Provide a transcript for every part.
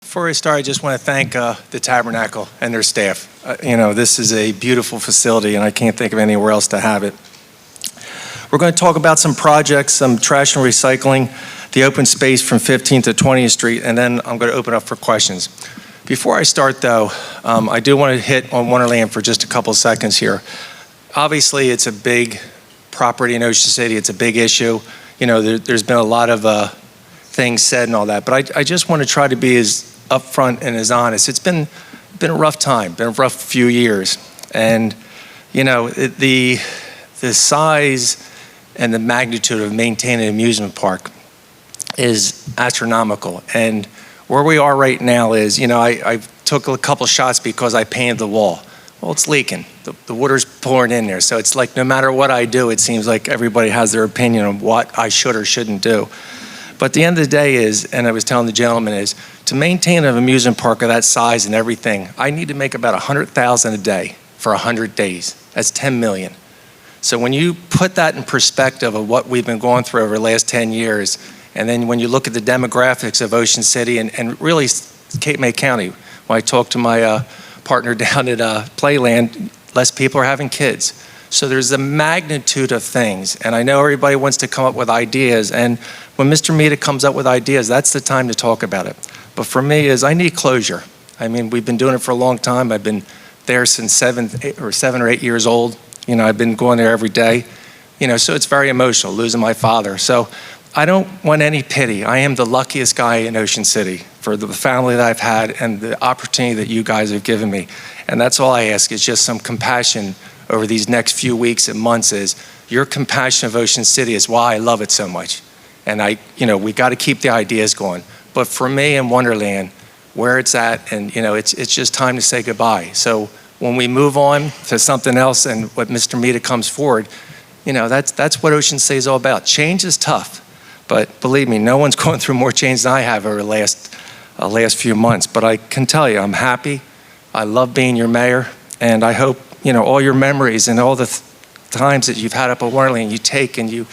Before I start, I just want to thank the Tabernacle and their staff. This is a beautiful facility, and I can't think of anywhere else to have it. We're going to talk about some projects, some trash and recycling, the open space from 15th to 20th Street, and then I'm going to open up for questions. Before I start, though, I do want to hit on Wonderland for just a couple seconds here. Obviously, it's a big property in Ocean City. It's a big issue. There's been a lot of things said and all that, but I just want to try to be as upfront and as honest. It's been a rough time, been a rough few years, and the size and the magnitude of maintaining an amusement park is astronomical. And where we are right now is, I took a couple shots because I painted the wall. Well, it's leaking. The water's pouring in there. So it's like no matter what I do, it seems like everybody has their opinion on what I should or shouldn't do. But at the end of the day is, and I was telling the gentleman, is to maintain an amusement park of that size and everything, I need to make about $100,000 a day for 100 days. That's 10 million. So when you put that in perspective of what we've been going through over the last 10 years, and then when you look at the demographics of Ocean City and really Cape May County, when I talked to my partner down at Playland, less people are having kids. So there's a magnitude of things, and I know everybody wants to come up with ideas, and when Mr. Mita comes up with ideas, that's the time to talk about it. But for me is I need closure. I mean, we've been doing it for a long time. I've been there since 7 or 8 years old. I've been going there every day. So it's very emotional, losing my father. So I don't want any pity. I am the luckiest guy in Ocean City for the family that I've had and the opportunity that you guys have given me. And that's all I ask is just some compassion over these next few weeks and months. Is your compassion of Ocean City is why I love it so much. And we got to keep the ideas going. But for me in Wonderland, where it's at, and it's just time to say goodbye. So when we move on to something else and what Mr. Mita comes forward, that's what Ocean City is all about. Change is tough, but believe me, no one's going through more change than I have over the last few months. But I can tell you, I'm happy. I love being your mayor, and I hope all your memories and all the times that you've had up at Wonderland, you take and you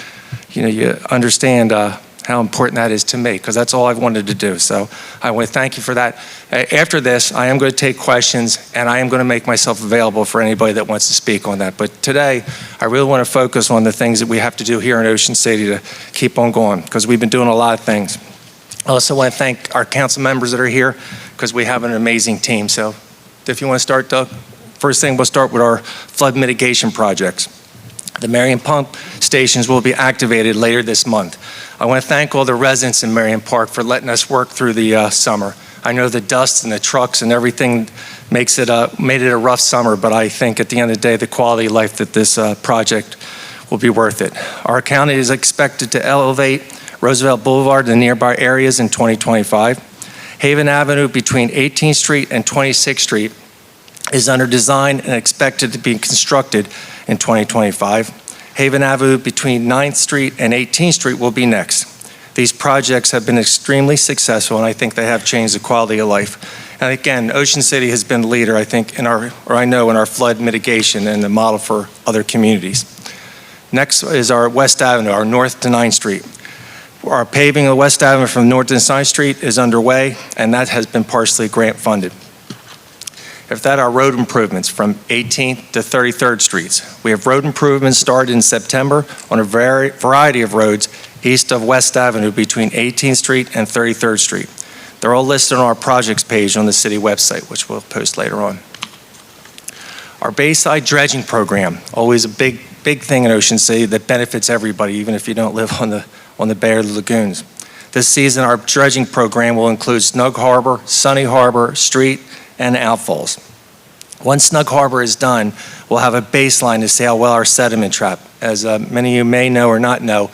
understand how important that is to me, because that's all I've wanted to do. So I want to thank you for that. After this, I am going to take questions, and I am going to make myself available for anybody that wants to speak on that. But today, I really want to focus on the things that we have to do here in Ocean City to keep on going, because we've been doing a lot of things. I also want to thank our council members that are here, because we have an amazing team. So if you want to start, Doug, first thing, we'll start with our flood mitigation projects. The Marion Pump stations will be activated later this month. I want to thank all the residents in Marion Park for letting us work through the summer. I know the dust and the trucks and everything made it a rough summer, but I think at the end of the day, the quality of life that this project will be worth it. Our county is expected to elevate Roosevelt Boulevard and nearby areas in 2025. Haven Avenue between 18th Street and 26th Street is under design and expected to be constructed in 2025. Haven Avenue between 9th Street and 18th Street will be next. These projects have been extremely successful, and I think they have changed the quality of life. And again, Ocean City has been the leader, I think, in our flood mitigation and the model for other communities. Next is our West Avenue, our North to 9th Street. Our paving of West Avenue from North to 9th Street is underway, and that has been partially grant funded. After that, our road improvements from 18th to 33rd Streets. We have road improvements started in September on a variety of roads east of West Avenue between 18th Street and 33rd Street. They're all listed on our projects page on the city website, which we'll post later on. Our Bayside dredging program, always a big thing in Ocean City that benefits everybody, even if you don't live on the bay or the lagoons. This season, our dredging program will include Snug Harbor, Sunny Harbor, Street, and outfalls. Once Snug Harbor is done, we'll have a baseline to see how well our sediment trap. As many of you may know or not know,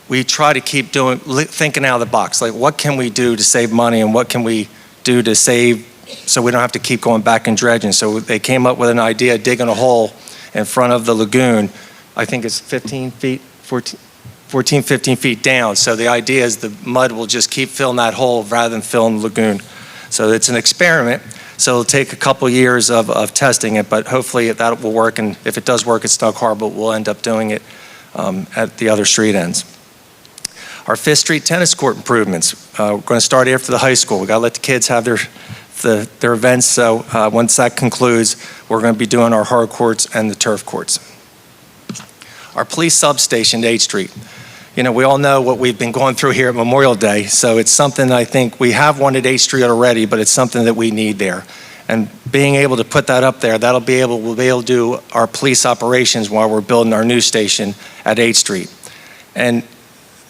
we try to keep thinking out of the box. Like, what can we do to save money, and what can we do to save so we don't have to keep going back and dredging? So they came up with an idea, digging a hole in front of the lagoon. I think it's 15 feet, 15 feet down. So the idea is the mud will just keep filling that hole rather than filling the lagoon. So it's an experiment. So it'll take a couple years of testing it, but hopefully that will work. And if it does work at Snug Harbor, we'll end up doing it at the other street ends. Our 5th Street tennis court improvements. We're going to start after the high school. We got to let the kids have their events. So once that concludes, we're going to be doing our hard courts and the turf courts. Our police substation, 8th Street. You know, we all know what we've been going through here at Memorial Day, so it's something I think we have one at 8th Street already, but it's something that we need there. And being able to put that up there, we'll be able to do our police operations while we're building our new station at 8th Street. And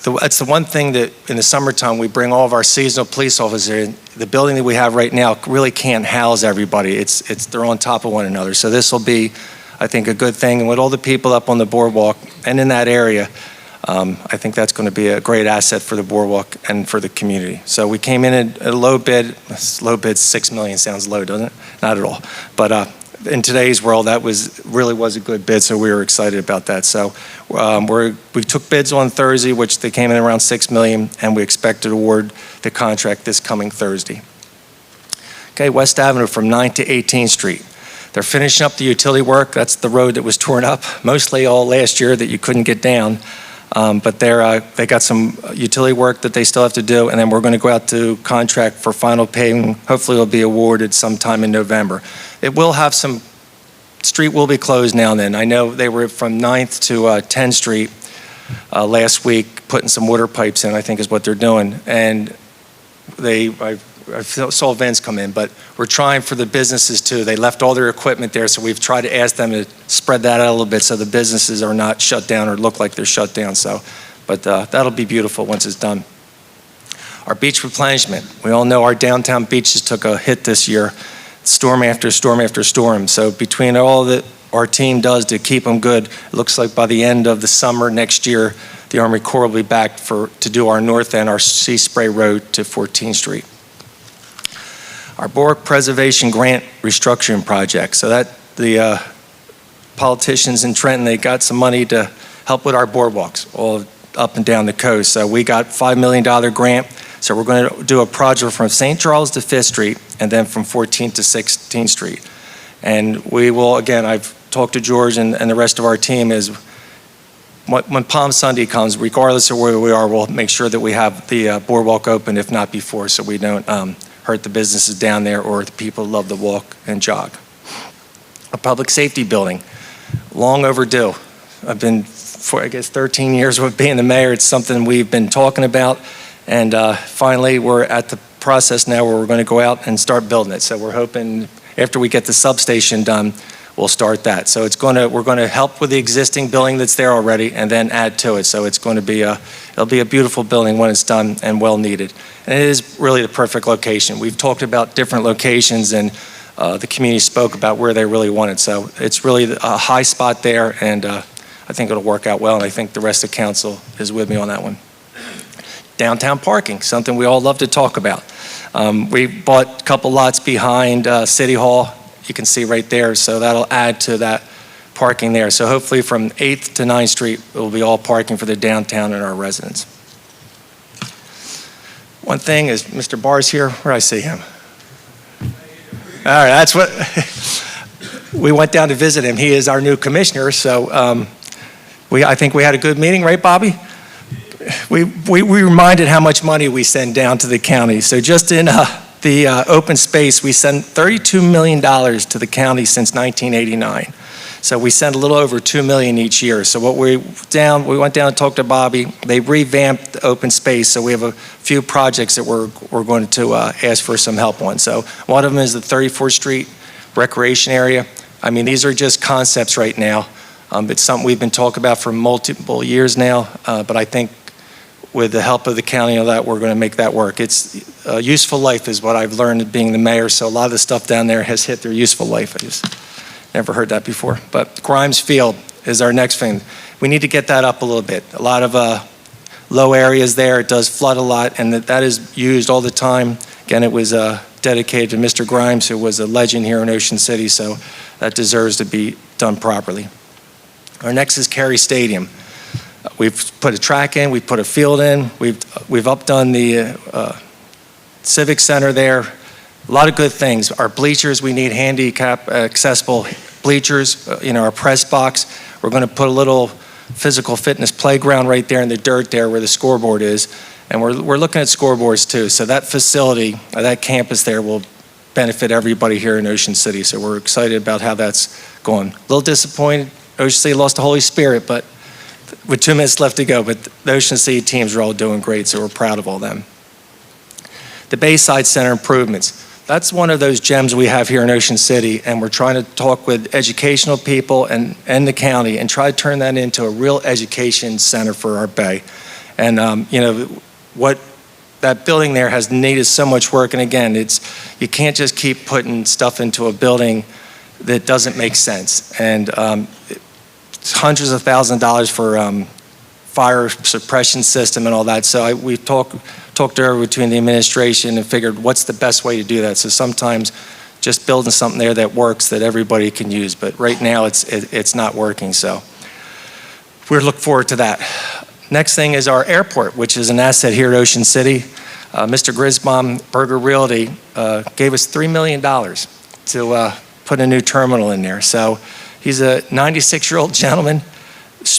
that's the one thing that in the summertime we bring all of our seasonal police officers in. The building that we have right now really can't house everybody. They're on top of one another. So this will be, I think, a good thing. And with all the people up on the boardwalk and in that area, I think that's going to be a great asset for the boardwalk and for the community. So we came in at a low bid. Low bid, $6 million sounds low, doesn't it? Not at all. But in today's world, that really was a good bid, so we were excited about that. So we took bids on Thursday, which they came in around $6 million, and we expect to award the contract this coming Thursday. Okay, West Avenue from 9th to 18th Street. They're finishing up the utility work. That's the road that was torn up mostly all last year that you couldn't get down. But they got some utility work that they still have to do, and then we're going to go out to contract for final paving. Hopefully it'll be awarded sometime in November. It will have some, street will be closed now and then. I know they were from 9th to 10th Street last week, putting some water pipes in, I think is what they're doing. And I saw Vince come in, but we're trying for the businesses too. They left all their equipment there, so we've tried to ask them to spread that out a little bit so the businesses are not shut down or look like they're shut down. So, but that'll be beautiful once it's done. Our beach replenishment. We all know our downtown beaches took a hit this year, storm after storm after storm. So between all that our team does to keep them good, it looks like by the end of the summer next year, the Army Corps will be back to do our north end, our Sea Spray Road to 14th Street. Our Borough Preservation Grant Restructuring Project. So that the politicians in Trenton, they got some money to help with our boardwalks all up and down the coast. So we got $5 million grant. So we're going to do a project from St. Charles to 5th Street and then from 14th to 16th Street. And we will, again, I've talked to George and the rest of our team is when Palm Sunday comes, regardless of where we are, we'll make sure that we have the boardwalk open, if not before, so we don't hurt the businesses down there or the people who love to walk and jog. A public safety building, long overdue. I've been for, I guess, 13 years with being the mayor. It's something we've been talking about, and finally we're at the process now where we're going to go out and start building it. So we're hoping after we get the substation done, we'll start that. So we're going to help with the existing building that's there already and then add to it. So it's going to be it'll be a beautiful building when it's done and well needed. And it is really the perfect location. We've talked about different locations and the community spoke about where they really want it. So it's really a high spot there, and I think it'll work out well, and I think the rest of the council is with me on that one. Downtown parking, something we all love to talk about. We bought a couple lots behind City Hall. You can see right there, so that'll add to that parking there. So hopefully from 8th to 9th Street, it will be all parking for the downtown and our residents. One thing is, Mr. Barr's here. Where do I see him? All right, that's what, we went down to visit him. He is our new commissioner, so I think we had a good meeting, right, Bobby? We reminded how much money we send down to the county. So just in the open space, we send $32 million to the county since 1989. So we send a little over $2 million each year. So we went down and talked to Bobby. They revamped the open space, so we have a few projects that we're going to ask for some help on. So one of them is the 34th Street recreation area. I mean, these are just concepts right now. It's something we've been talking about for multiple years now, but I think with the help of the county and all that, we're going to make that work. It's useful life is what I've learned being the mayor, so a lot of the stuff down there has hit their useful life. I just never heard that before. But Grimes Field is our next thing. We need to get that up a little bit. A lot of low areas there. It does flood a lot, and that is used all the time. Again, it was dedicated to Mr. Grimes, who was a legend here in Ocean City, so that deserves to be done properly. Our next is Cary Stadium. We've put a track in, we've put a field in, we've updone the Civic Center there. A lot of good things. Our bleachers, we need handicap accessible bleachers. Our press box. We're going to put a little physical fitness playground right there in the dirt there where the scoreboard is. And we're looking at scoreboards too. So that facility, that campus there will benefit everybody here in Ocean City. So we're excited about how that's going. A little disappointed, Ocean City lost the Holy Spirit, but with 2 minutes left to go, but the Ocean City teams are all doing great, so we're proud of all them. The Bayside Center improvements. That's one of those gems we have here in Ocean City, and we're trying to talk with educational people and the county and try to turn that into a real education center for our Bay. And what that building there has needed so much work, and again, you can't just keep putting stuff into a building that doesn't make sense. And it's hundreds of thousands of dollars for fire suppression system and all that. So we've talked over between the administration and figured what's the best way to do that. So sometimes just building something there that works that everybody can use, but right now it's not working. So we're looking forward to that. Next thing is our airport, which is an asset here at Ocean City. Mr. Grisbaum, Berger Realty, gave us $3 million to put a new terminal in there. So he's a 96-year-old gentleman,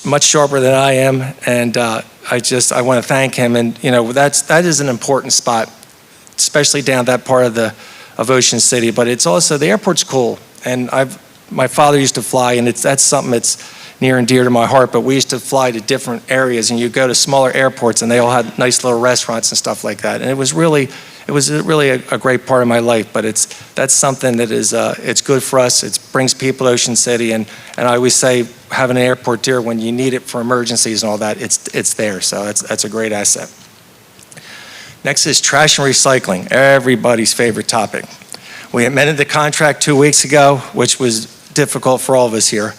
much sharper than I am, and I want to thank him. And that is an important spot, especially down that part of Ocean City. But it's also, the airport's cool, and my father used to fly, and that's something that's near and dear to my heart. But we used to fly to different areas, and you go to smaller airports, and they all had nice little restaurants and stuff like that. And it was really a great part of my life. But that's something that is it's good for us. It brings people to Ocean City, and I always say having an airport here when you need it for emergencies and all that, it's there. So that's a great asset. Next is trash and recycling, everybody's favorite topic. We amended the contract 2 weeks ago, which was difficult for all of us here.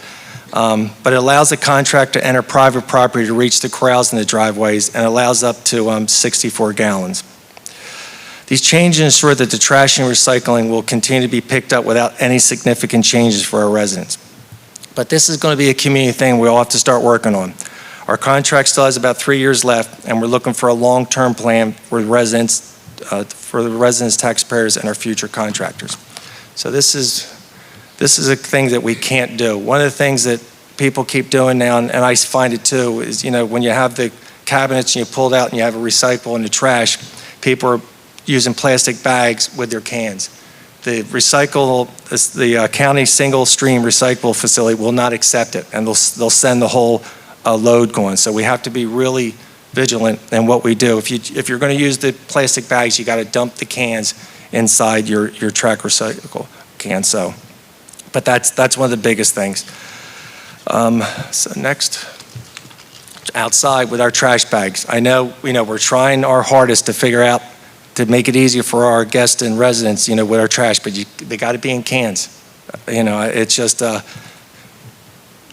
But it allows the contract to enter private property to reach the corrals and the driveways, and allows up to 64 gallons. These changes ensure that the trash and recycling will continue to be picked up without any significant changes for our residents. But this is going to be a community thing we all have to start working on. Our contract still has about 3 years left, and we're looking for a long-term plan for the residents, taxpayers, and our future contractors. So this is a thing that we can't do. One of the things that people keep doing now, and I find it too, is when you have the cabinets and you pull it out and you have a recycle in the trash, people are using plastic bags with their cans. The county single stream recycle facility will not accept it, and they'll send the whole load going. So we have to be really vigilant in what we do. If you're going to use the plastic bags, you got to dump the cans inside your track recycle can. So. But that's one of the biggest things. So next, outside with our trash bags. I know we're trying our hardest to figure out to make it easier for our guests and residents, with our trash, but they got to be in cans. It's just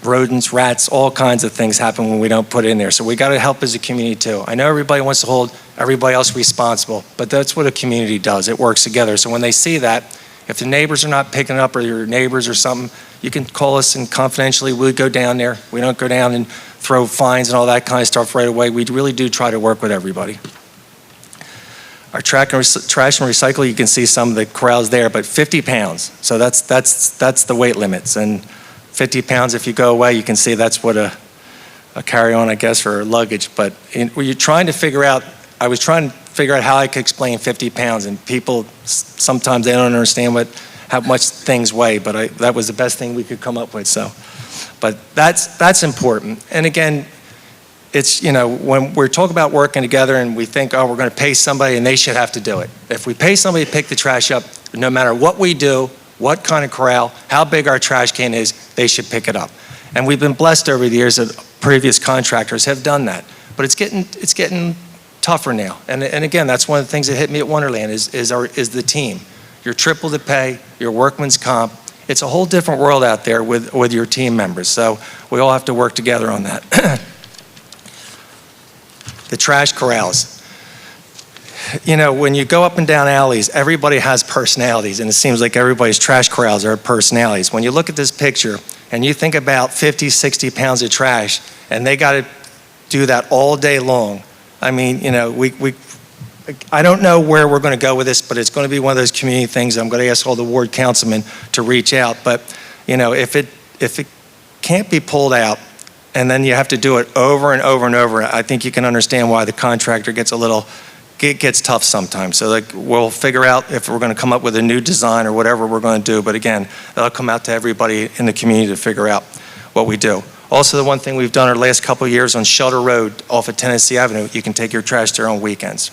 rodents, rats, all kinds of things happen when we don't put it in there. So we got to help as a community too. I know everybody wants to hold everybody else responsible, but that's what a community does. It works together. So when they see that, if the neighbors are not picking it up, or your neighbors or something, you can call us, and confidentially we'll go down there. We don't go down and throw fines and all that kind of stuff right away. We really do try to work with everybody. Our trash and recycle, you can see some of the corrals there, but 50 pounds. So that's the weight limits. And 50 pounds, if you go away, you can see that's what a carry-on, I guess, or luggage. But you're trying to figure out, I was trying to figure out how I could explain 50 pounds, and people, sometimes they don't understand how much things weigh, but that was the best thing we could come up with. So, but that's important. And again, it's, when we're talking about working together and we think, we're going to pay somebody and they should have to do it. If we pay somebody to pick the trash up, no matter what we do, what kind of corral, how big our trash can is, they should pick it up. And we've been blessed over the years that previous contractors have done that. But it's getting tougher now. And again, that's one of the things that hit me at Wonderland is the team. You're triple the pay, your workman's comp. It's a whole different world out there with your team members. So we all have to work together on that. The trash corrals. When you go up and down alleys, everybody has personalities, and it seems like everybody's trash corrals are personalities. When you look at this picture and you think about 50, 60 pounds of trash, and they got to do that all day long, I mean, I don't know where we're going to go with this, but it's going to be one of those community things. I'm going to ask all the ward councilmen to reach out. But, if it can't be pulled out, and then you have to do it over and over and over. I think you can understand why the contractor gets gets tough sometimes. So like, we'll figure out if we're going to come up with a new design or whatever we're going to do. But again, that'll come out to everybody in the community to figure out what we do. Also, the one thing we've done our last couple of years on Shelter Road off of Tennessee Avenue, you can take your trash there on weekends.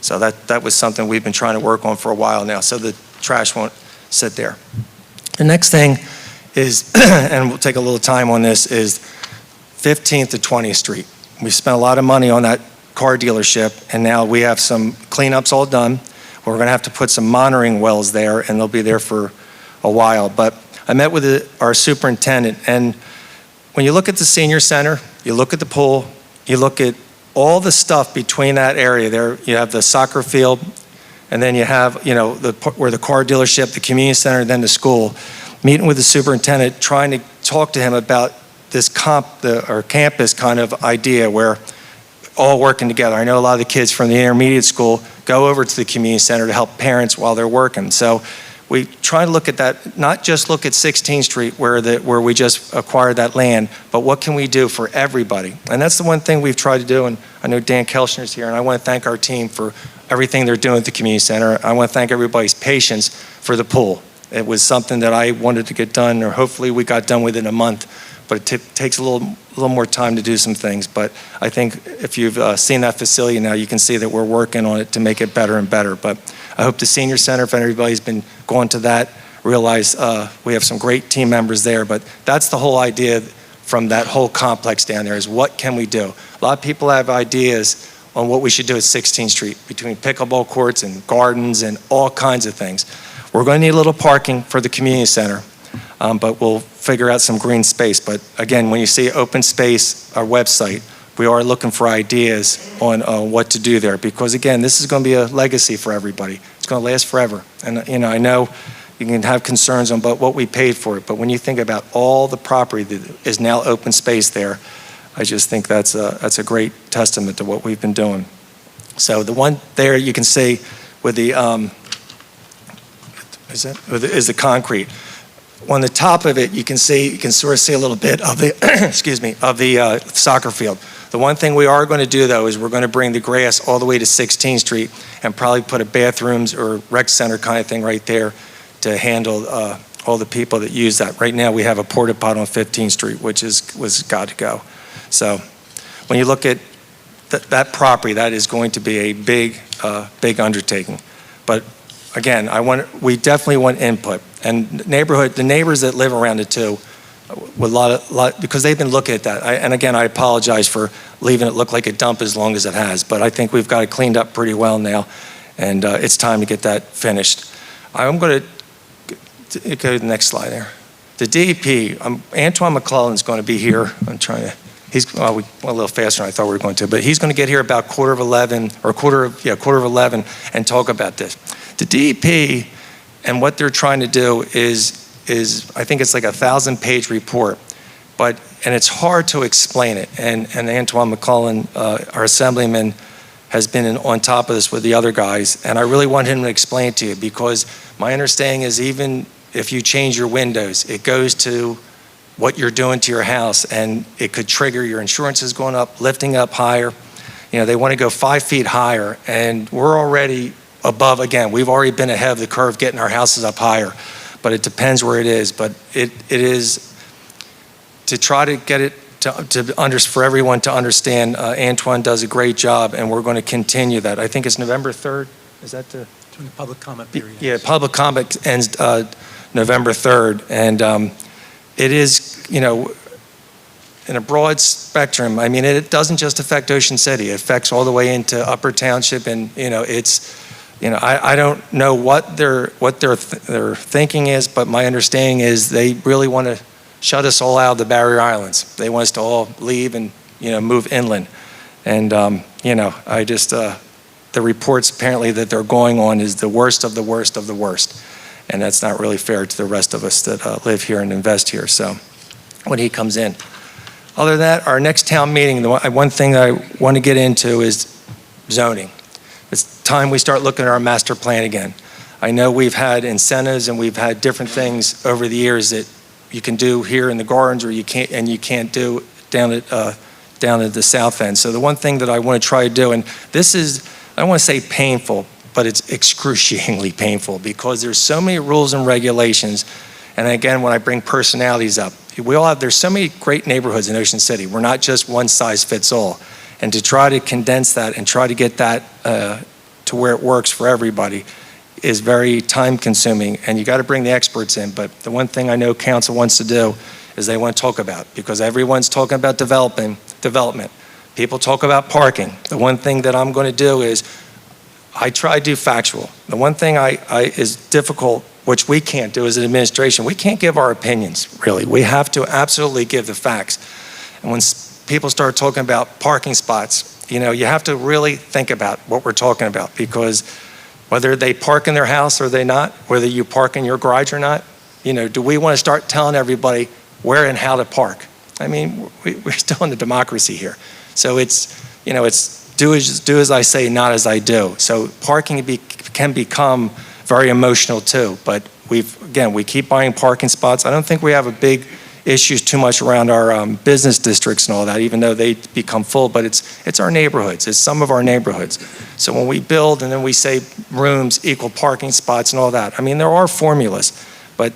So that was something we've been trying to work on for a while now, so the trash won't sit there. The next thing is, and we'll take a little time on this, is 15th to 20th Street. We spent a lot of money on that car dealership, and now we have some cleanups all done. We're going to have to put some monitoring wells there, and they'll be there for a while. But I met with our superintendent, and when you look at the senior center, you look at the pool, you look at all the stuff between that area there. You have the soccer field, and then you have, where the car dealership, the community center, then the school. Meeting with the superintendent, trying to talk to him about this campus kind of idea where all working together. I know a lot of the kids from the intermediate school go over to the community center to help parents while they're working. So we try to look at that, not just look at 16th Street where we just acquired that land, but what can we do for everybody? And that's the one thing we've tried to do, and I know Dan Kelchner's here, and I want to thank our team for everything they're doing at the community center. I want to thank everybody's patience for the pool. It was something that I wanted to get done, or hopefully we got done within a month, but it takes a little more time to do some things. But I think if you've seen that facility now, you can see that we're working on it to make it better and better. But I hope the senior center, if everybody's been going to that, realize we have some great team members there. But that's the whole idea from that whole complex down there, is what can we do? A lot of people have ideas on what we should do at 16th Street between pickleball courts and gardens and all kinds of things. We're going to need a little parking for the community center, but we'll figure out some green space. But again, when you see open space, our website, we are looking for ideas on what to do there, because again, this is going to be a legacy for everybody. It's going to last forever. And I know you can have concerns on what we paid for it, but when you think about all the property that is now open space there, I just think that's a great testament to what we've been doing. So the one there you can see with the is the concrete. On the top of it, you can sort of see a little bit of the of the soccer field. The one thing we are going to do, though, is we're going to bring the grass all the way to 16th Street and probably put a bathrooms or rec center kind of thing right there to handle all the people that use that. Right now, we have a porta potty on 15th Street, which was got to go. So when you look at that property, that is going to be a big undertaking. But again, we definitely want input. And the neighbors that live around it too, with a lot, because they've been looking at that. And again, I apologize for leaving it look like a dump as long as it has, but I think we've got it cleaned up pretty well now, and it's time to get that finished. I'm going to go to the next slide there. The DEP, Antoine McClellan's going to be here. He's a little faster than I thought we were going to, but he's going to get here about quarter of 11 and talk about this. The DEP and what they're trying to do is I think it's like a 1,000-page report, and it's hard to explain it. And Antoine McClellan, our assemblyman, has been on top of this with the other guys, and I really want him to explain it to you, because my understanding is even if you change your windows, it goes to what you're doing to your house, and it could trigger your insurances going up, lifting up higher. They want to go 5 feet higher, and we're already above. Again, we've already been ahead of the curve getting our houses up higher, but it depends where it is. But it is to try to get it for everyone to understand. Antoine does a great job, and we're going to continue that. I think it's November 3rd. Is that the public comment period? Yeah, public comment ends November 3rd, and it is, in a broad spectrum. I mean, it doesn't just affect Ocean City. It affects all the way into Upper Township, and I don't know what their thinking is, but my understanding is they really want to shut us all out of the Barrier Islands. They want us to all leave and move inland, and I just the reports apparently that they're going on is the worst of the worst of the worst, and that's not really fair to the rest of us that live here and invest here. So when he comes in. Other than that, our next town meeting, the one thing I want to get into is zoning. It's time we start looking at our master plan again. I know we've had incentives and we've had different things over the years that you can do here in the gardens or you can't do down at the south end. So the one thing that I want to try to do, and this is, I don't want to say painful, but it's excruciatingly painful because there's so many rules and regulations. And again, when I bring personalities up, there's so many great neighborhoods in Ocean City. We're not just one size fits all. And to try to condense that and try to get that to where it works for everybody is very time consuming, and you got to bring the experts in. But the one thing I know council wants to do is they want to talk about, because everyone's talking about development. People talk about parking. The one thing that I'm going to do is I try to do factual. The one thing is difficult, which we can't do as an administration, we can't give our opinions, really. We have to absolutely give the facts. And when people start talking about parking spots, you have to really think about what we're talking about, because whether they park in their house or they not, whether you park in your garage or not, do we want to start telling everybody where and how to park? I mean, we're still in the democracy here. So it's do as I say, not as I do. So parking can become very emotional too, but we keep buying parking spots. I don't think we have a big issues too much around our business districts and all that, even though they become full, but it's our neighborhoods, it's some of our neighborhoods. So when we build and then we say rooms equal parking spots and all that, I mean, there are formulas, but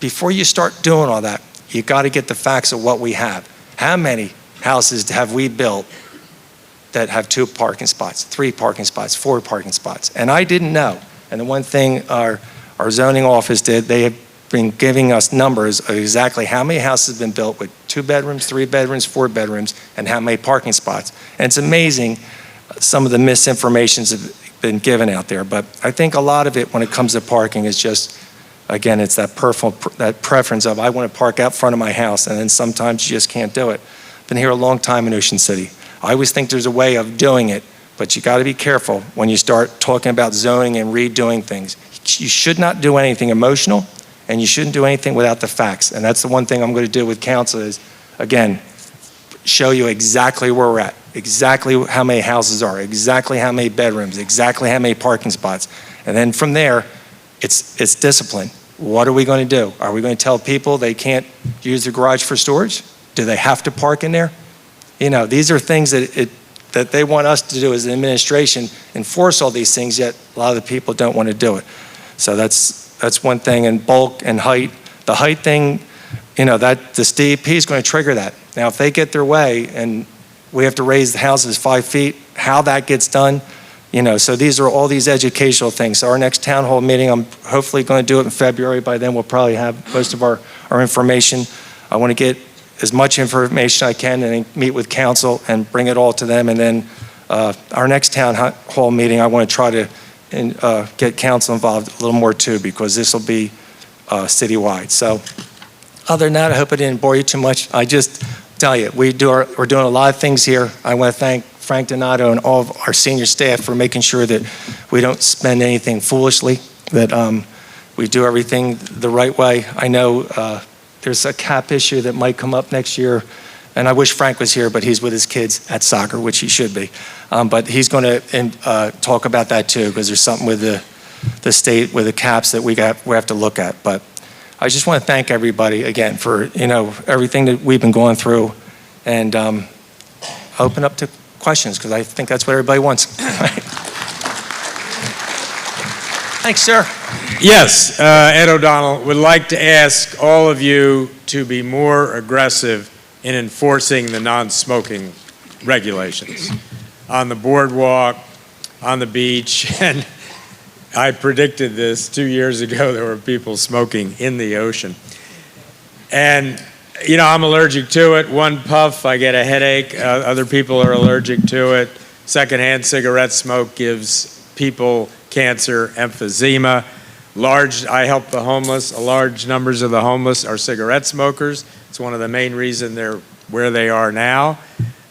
before you start doing all that, you got to get the facts of what we have. How many houses have we built that have 2 parking spots, 3 parking spots, 4 parking spots? And I didn't know. And the one thing our zoning office did, they have been giving us numbers of exactly how many houses have been built with 2 bedrooms, 3 bedrooms, 4 bedrooms, and how many parking spots. And it's amazing some of the misinformations have been given out there. But I think a lot of it when it comes to parking is just, again, it's that preference of I want to park out front of my house, and then sometimes you just can't do it. Been here a long time in Ocean City. I always think there's a way of doing it, but you got to be careful when you start talking about zoning and redoing things. You should not do anything emotional, and you shouldn't do anything without the facts. And that's the one thing I'm going to do with council is, again, show you exactly where we're at, exactly how many houses are, exactly how many bedrooms, exactly how many parking spots. And then from there, it's discipline. What are we going to do? Are we going to tell people they can't use the garage for storage? Do they have to park in there? These are things that they want us to do as an administration, enforce all these things, yet a lot of the people don't want to do it. So that's one thing. And bulk and height, the height thing, that the DEP is going to trigger that. Now, if they get their way and we have to raise the houses 5 feet, how that gets done, so these are all these educational things. So our next town hall meeting, I'm hopefully going to do it in February. By then, we'll probably have most of our information. I want to get as much information I can and meet with council and bring it all to them. And then our next town hall meeting, I want to try to get council involved a little more too, because this will be citywide. So other than that, I hope I didn't bore you too much. I just tell you, we're doing a lot of things here. I want to thank Frank Donato and all of our senior staff for making sure that we don't spend anything foolishly, that we do everything the right way. I know there's a cap issue that might come up next year, and I wish Frank was here, but he's with his kids at soccer, which he should be. But he's going to talk about that too, because there's something with the state, with the caps that we have to look at. But I just want to thank everybody again for everything that we've been going through, and open up to questions, because I think that's what everybody wants. Thanks, sir. Yes, Ed O'Donnell would like to ask all of you to be more aggressive in enforcing the non-smoking regulations on the boardwalk, on the beach, and I predicted this 2 years ago. There were people smoking in the ocean. And, I'm allergic to it. One puff, I get a headache. Other people are allergic to it. Secondhand cigarette smoke gives people cancer, emphysema. I help the homeless. Large numbers of the homeless are cigarette smokers. It's one of the main reasons they're where they are now.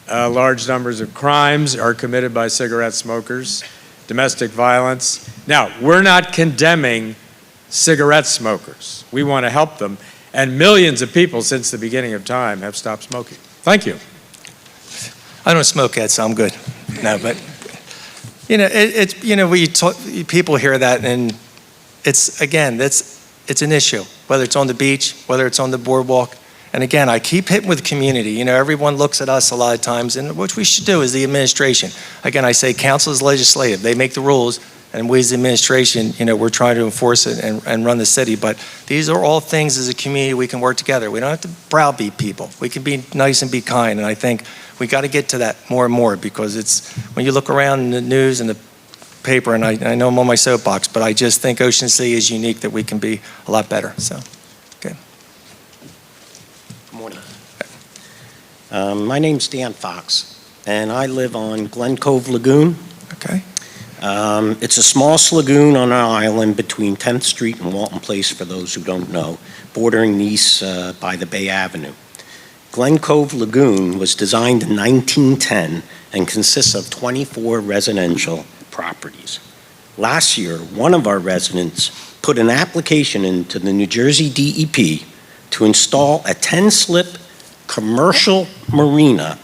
Large numbers of crimes are committed by cigarette smokers, domestic violence. Now, we're not condemning cigarette smokers. We want to help them. And millions of people since the beginning of time have stopped smoking. Thank you. I don't smoke, Ed, so I'm good. No, but people hear that, and it's an issue, whether it's on the beach, whether it's on the boardwalk. And again, I keep hitting with community. You know, everyone looks at us a lot of times, and what we should do is the administration. Again, I say council is legislative. They make the rules, and we as the administration, you know, we're trying to enforce it and run the city. But these are all things as a community we can work together. We don't have to browbeat people. We can be nice and be kind, and I think we got to get to that more and more, because it's, when you look around in the news and the paper, and I know I'm on my soapbox, but I just think Ocean City is unique, that we can be a lot better, so. Good morning. My name's Dan Fox, and I live on Glen Cove Lagoon. Okay. It's a small lagoon on an island between 10th Street and Walton Place, for those who don't know, bordering Nice by the Bay Avenue. Glen Cove Lagoon was designed in 1910 and consists of 24 residential properties. Last year, one of our residents put an application into the New Jersey DEP to install a 10-slip commercial marina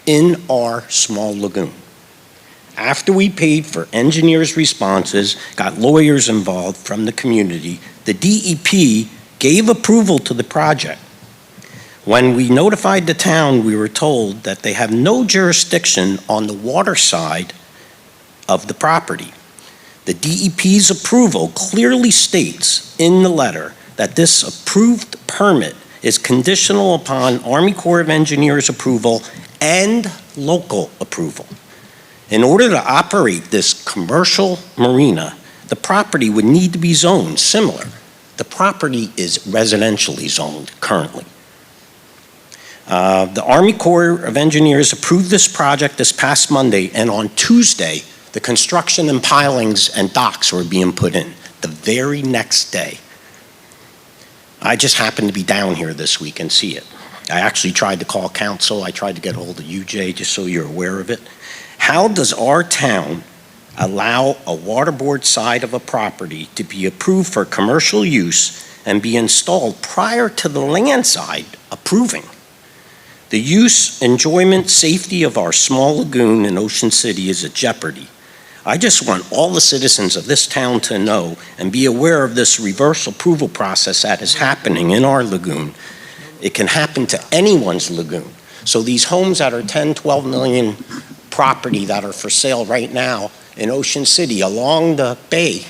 in our small lagoon. After we paid for engineers' responses, got lawyers involved from the community, the DEP gave approval to the project. When we notified the town, we were told that they have no jurisdiction on the water side of the property. The DEP's approval clearly states in the letter that this approved permit is conditional upon Army Corps of Engineers approval and local approval. In order to operate this commercial marina, the property would need to be zoned similar. The property is residentially zoned currently. The Army Corps of Engineers approved this project this past Monday, and on Tuesday, the construction and pilings and docks were being put in the very next day. I just happened to be down here this week and see it. I actually tried to call council. I tried to get a hold of you, Jay, just so you're aware of it. How does our town allow a waterboard side of a property to be approved for commercial use and be installed prior to the land side approving? The use, enjoyment, safety of our small lagoon in Ocean City is at jeopardy. I just want all the citizens of this town to know and be aware of this reverse approval process that is happening in our lagoon. It can happen to anyone's lagoon. So these homes that are 10, 12 million property that are for sale right now in Ocean City along the bay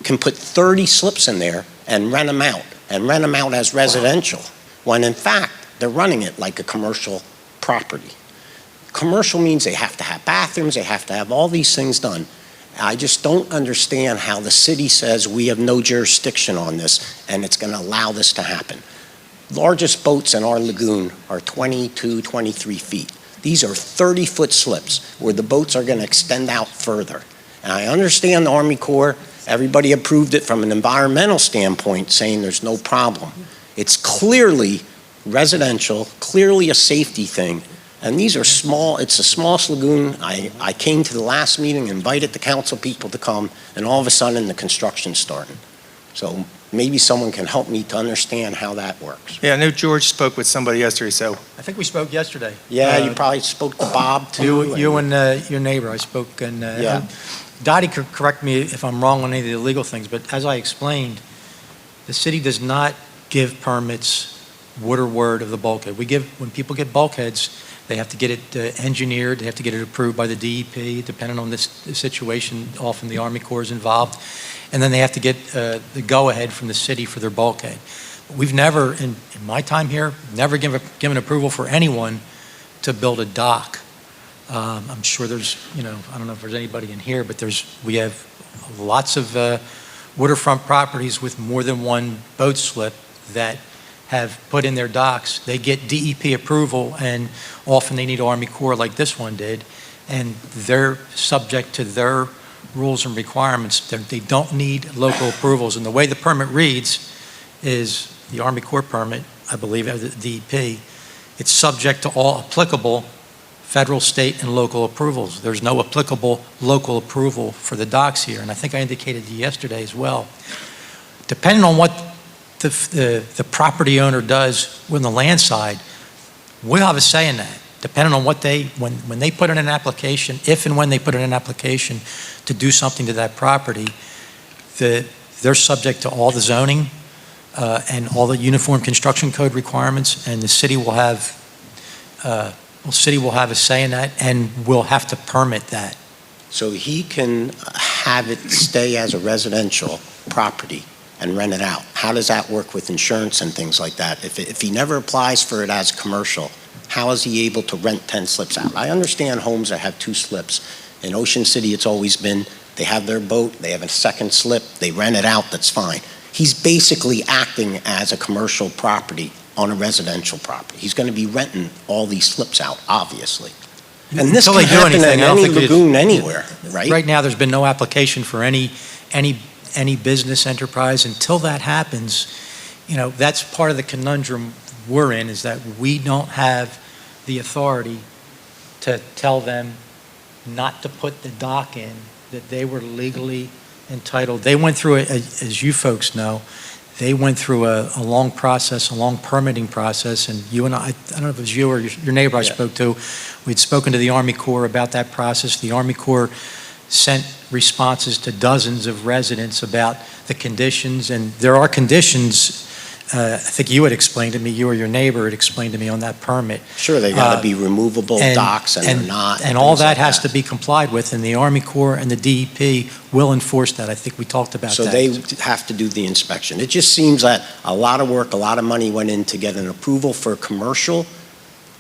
can put 30 slips in there and rent them out as residential, when in fact they're running it like a commercial property. Commercial means they have to have bathrooms, they have to have all these things done. I just don't understand how the city says we have no jurisdiction on this and it's going to allow this to happen. Largest boats in our lagoon are 22, 23 feet. These are 30-foot slips where the boats are going to extend out further. And I understand the Army Corps, everybody approved it from an environmental standpoint, saying there's no problem. It's clearly residential, clearly a safety thing. And these are small, it's the smallest lagoon. I came to the last meeting, invited the council people to come, and all of a sudden the construction's starting. So maybe someone can help me to understand how that works. Yeah, I know George spoke with somebody yesterday, so. I think we spoke yesterday. Yeah, you probably spoke to Bob too. You and your neighbor, I spoke, and Yeah. Dottie could correct me if I'm wrong on any of the legal things, but as I explained, the city does not give permits word or word of the bulkhead. When people get bulkheads, they have to get it engineered, they have to get it approved by the DEP, depending on this situation, often the Army Corps is involved, and then they have to get the go-ahead from the city for their bulkhead. We've never, in my time here, never given approval for anyone to build a dock. I'm sure there's, I don't know if there's anybody in here, but we have lots of waterfront properties with more than one boat slip that have put in their docks. They get DEP approval, and often they need Army Corps like this one did, and they're subject to their rules and requirements. They don't need local approvals. And the way the permit reads is the Army Corps permit, I believe, the DEP, it's subject to all applicable federal, state, and local approvals. There's no applicable local approval for the docks here, and I think I indicated yesterday as well. Depending on what the property owner does with the land side, we'll have a say in that, depending on what when they put in an application, if and when they put in an application to do something to that property, they're subject to all the zoning and all the Uniform Construction Code requirements, and the city will have a say in that, and will have to permit that. So he can have it stay as a residential property and rent it out. How does that work with insurance and things like that? If he never applies for it as commercial, how is he able to rent 10 slips out? I understand homes that have 2 slips. In Ocean City, it's always been, they have their boat, they have a second slip, they rent it out, that's fine. He's basically acting as a commercial property on a residential property. He's going to be renting all these slips out, obviously. And this Until can they do happen in anything, I don't any think it- lagoon anywhere, right? Right now, there's been no application for any business enterprise. Until that happens, that's part of the conundrum we're in, is that we don't have the authority to tell them not to put the dock in that they were legally entitled. They went through, as you folks know, they went through a long process, a long permitting process, and you and I don't know if it was you or your neighbor I spoke to, we'd spoken to the Army Corps about that process. The Army Corps sent responses to dozens of residents about the conditions, and there are conditions, I think you had explained to me, you or your neighbor had explained to me on that permit. Sure, they got to be removable docks, and they're not. And all things that like has to be complied with, and the Army Corps and the DEP will enforce that. I think we talked about that. So they have to do the inspection. It just seems that a lot of work, a lot of money went in to get an approval for commercial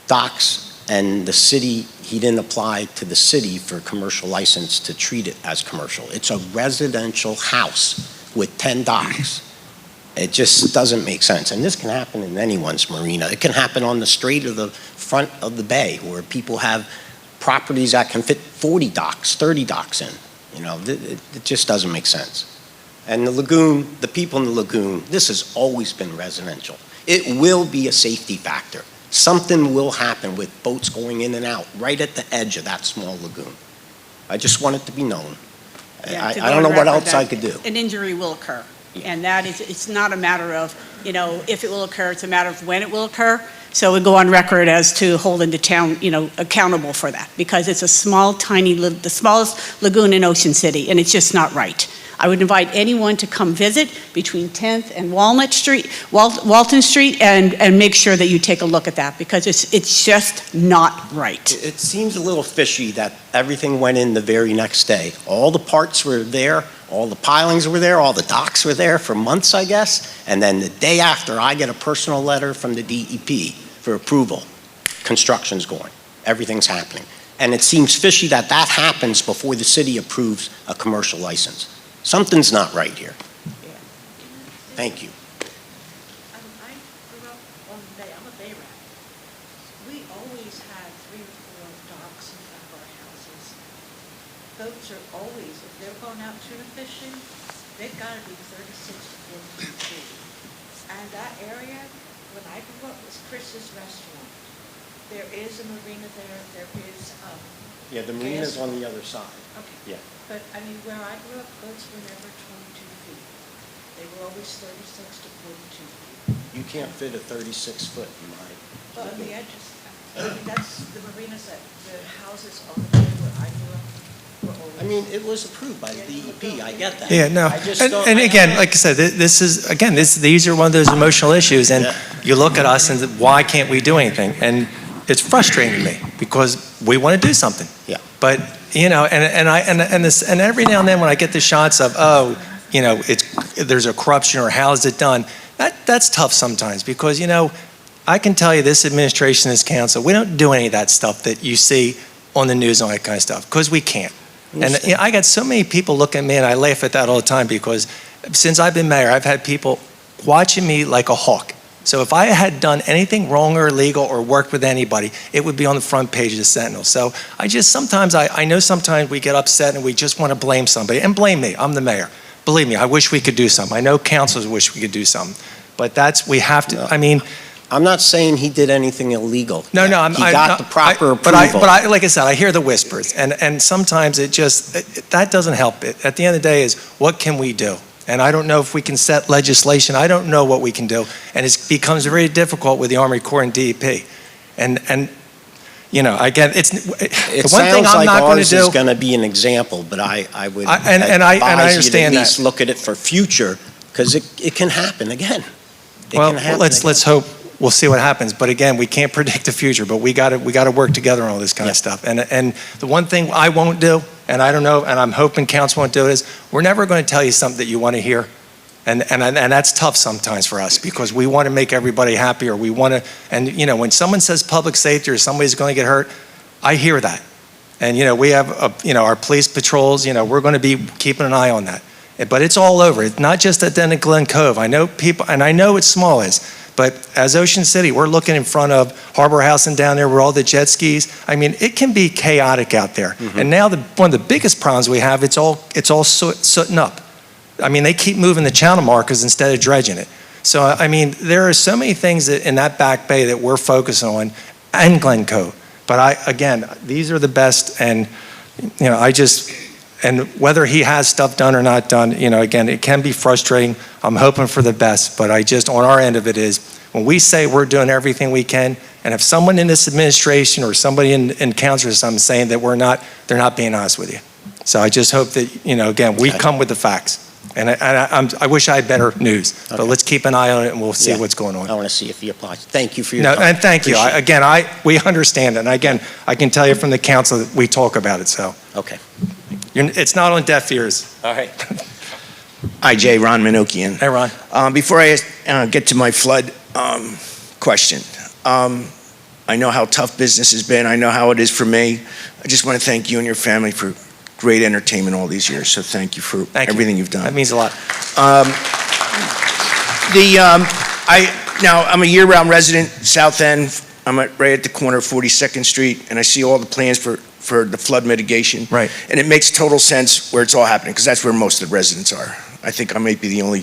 docks, and the city, he didn't apply to the city for a commercial license to treat it as commercial. It's a residential house with 10 docks. It just doesn't make sense. And this can happen in anyone's marina. It can happen on the strait of the front of the bay, where people have properties that can fit 40 docks, 30 docks in. It just doesn't make sense. And the lagoon, the people in the lagoon, this has always been residential. It will be a safety factor. Something will happen with boats going in and out right at the edge of that small lagoon. I just want it to be known. Yeah, I to go don't on know what record else I that could do. An injury will occur, and that is, it's not a matter of, if it will occur, it's a matter of when it will occur. So we go on record as to holding the town, accountable for that, because it's a small, the smallest lagoon in Ocean City, and it's just not right. I would invite anyone to come visit between 10th and Walton Street, and make sure that you take a look at that, because it's just not right. It seems a little fishy that everything went in the very next day. All the parts were there, all the pilings were there, all the docks were there for months, I guess, and then the day after, I get a personal letter from the DEP for approval. Construction's going. Everything's happening. And it seems fishy that that happens before the city approves a commercial license. Something's not right here. Thank you. I grew up on the bay. I'm a bay rat. We always had 3 or 4 docks in front of our houses. Boats are always, if they're going out tuna fishing, they've got to be 36 to 42 feet. And that area, when I grew up, was Chris's Restaurant. There is a marina there. There is. Yeah, the marina's on the other side. Okay. Yeah. But, where I grew up, boats were never 22 feet. They were always 36 to 42 feet. You can't fit a 36-foot in my. Well, on the edges, that's the marinas that, the houses on the bay where I grew up were always. I mean, it was approved by the DEP, I get that. Yeah, no. I just And don't- and again, like I said, this is, again, these are one of those emotional issues, and Yeah. you look at us and why can't we do anything? And it's frustrating to me, because we want to do something. Yeah. But, and every now and then when I get the shots of, there's a corruption, or how is it done, that's tough sometimes, because, I can tell you this administration, this council, we don't do any of that stuff that you see on the news and all that kind of stuff, because we can't. And I got so many people looking at me, and I laugh at that all the time, because since I've been mayor, I've had people watching me like a hawk. So if I had done anything wrong or illegal or worked with anybody, it would be on the front page of the Sentinel. So I know sometimes we get upset and we just want to blame somebody, and blame me, I'm the mayor. Believe me, I wish we could do something. I know councils wish we could do something, but we have to, I'm not saying he did anything illegal. No, He got the proper approval. But like I said, I hear the whispers, and sometimes that doesn't help it. At the end of the day is, what can we do? And I don't know if we can set legislation. I don't know what we can do. And it becomes very difficult with the Army Corps and DEP. And again, It the one thing sounds I'm like not going to ours do. is going to be an example, but I would I advise you to understand at least that. look at it for future, because it can happen again. It Well, can happen let's again. hope, we'll see what happens. But again, we can't predict the future, but we got to work together on all this kind of stuff. And the one thing I won't do, and I don't know, and I'm hoping council won't do, is we're never going to tell you something that you want to hear. And that's tough sometimes for us, because we want to make everybody happy, or we want to, and when someone says public safety or somebody's going to get hurt, I hear that. And we have our police patrols, we're going to be keeping an eye on that. But it's all over. It's not just at then at Glen Cove. I know people, and I know it's small but as Ocean City, we're looking in front of Harbor House and down there where all the jet skis. I mean, it can be chaotic out there. And now one of the biggest problems we have, it's all sooting up. I mean, they keep moving the channel markers instead of dredging it. So, I mean, there are so many things in that back bay that we're focusing on, and Glen Cove. But again, these are the best, and and whether he has stuff done or not done, again, it can be frustrating. I'm hoping for the best, but on our end of it is, when we say we're doing everything we can, and if someone in this administration or somebody in council or something saying that they're not being honest with you. So I just hope that, again, we come with the facts. And I wish I had better news, but let's keep an eye on it, and we'll see what's going on. I want to see if he applies. Thank you for your time. And thank you. Appreciate We understand it. And again, I can tell you from the council that we talk about it, so. Okay. It's not on deaf ears. All right. Hi, Jay. Ron Minokian. Hey, Ron. Before I get to my flood question, I know how tough business has been. I know how it is for me. I just want to thank you and your family for great entertainment all these years. So thank you for everything you've done. That means a lot. Now, I'm a year-round resident, South End. I'm right at the corner of 42nd Street, and I see all the plans for the flood mitigation. Right. And it makes total sense where it's all happening, because that's where most of the residents are. I think I might be the only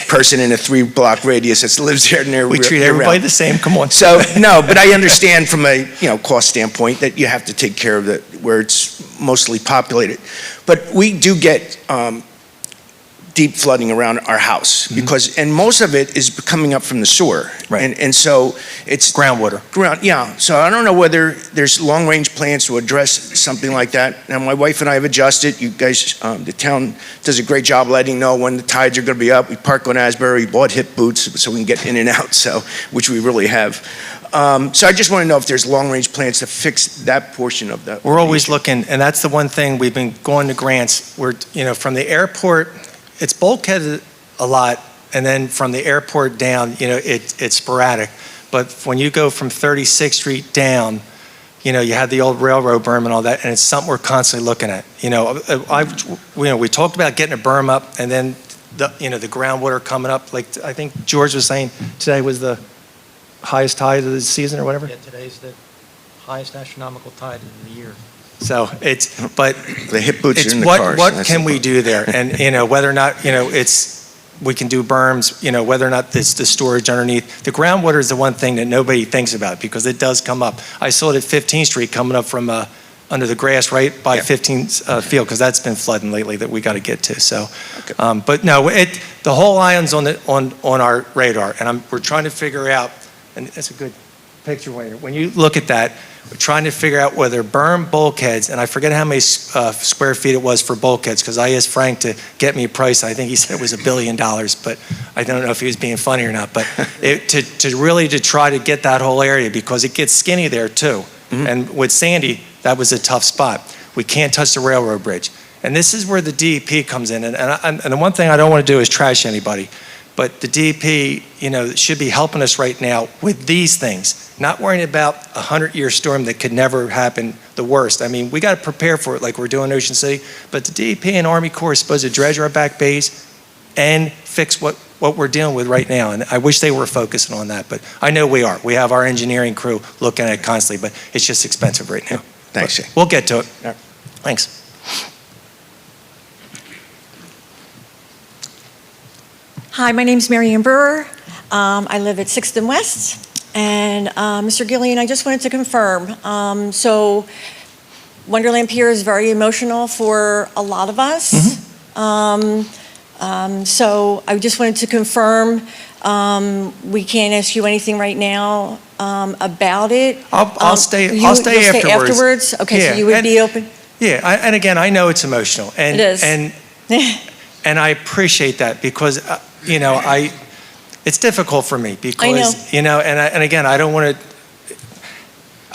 person in a 3-block radius that lives there near. We treat everybody the same. Come on. So, no, but I understand from a cost standpoint that you have to take care of where it's mostly populated. But we do get deep flooding around our house, and most of it is coming up from the sewer. Right. And so it's Groundwater. Yeah. So I don't know whether there's long-range plans to address something like that. Now, my wife and I have adjusted. You guys, the town does a great job letting know when the tides are going to be up. We park on Asbury. We bought hip boots so we can get in and out, which we really have. So I just want to know if there's long-range plans to fix that portion of that. We're always looking, and that's the one thing we've been going to grants. We're, from the airport, it's bulkheaded a lot, and then from the airport down, it's sporadic. But when you go from 36th Street down, you have the old railroad berm and all that, and it's something we're constantly looking at. We talked about getting a berm up, and then the groundwater coming up. Like I think George was saying, today was the highest tide of the season or whatever. Yeah, today's the highest astronomical tide in the year. So but the hip boots are in the cars. What can we do there? And whether or not we can do berms, whether or not it's the storage underneath. The groundwater is the one thing that nobody thinks about, because it does come up. I saw it at 15th Street coming up from under the grass right by 15th Field, because that's been flooding lately that we got to get to. So, but no, the whole island's on our radar, and we're trying to figure out. And that's a good picture when you look at that. We're trying to figure out whether berm bulkheads, and I forget how many square feet it was for bulkheads, because I asked Frank to get me a price. I think he said it was $1 billion, but I don't know if he was being funny or not. But to try to get that whole area, because it gets skinny there too. And with Sandy, that was a tough spot. We can't touch the railroad bridge. And this is where the DEP comes in. And the one thing I don't want to do is trash anybody. But the DEP, should be helping us right now with these things, not worrying about a 100-year storm that could never happen, the worst. I mean, we got to prepare for it like we're doing in Ocean City, but the DEP and Army Corps is supposed to dredge our back bays and fix what we're dealing with right now. And I wish they were focusing on that, but I know we are. We have our engineering crew looking at it constantly, but it's just expensive right now. Thanks, Jay. We'll get to it. Yeah. Thanks. Hi, my name's Marianne Brewer. I live at 6th and West. And Mr. Gillian, I just wanted to confirm. So Wonderland Pier is very emotional for a lot of us. So I just wanted to confirm, we can't ask you anything right now about it. I'll stay You'll stay afterwards. Okay, Yeah, so you would be open? Yeah, and again, I know it's emotional. And, It is. And I appreciate that, because, it's it's difficult for me because, know. you know, and again, I don't want to,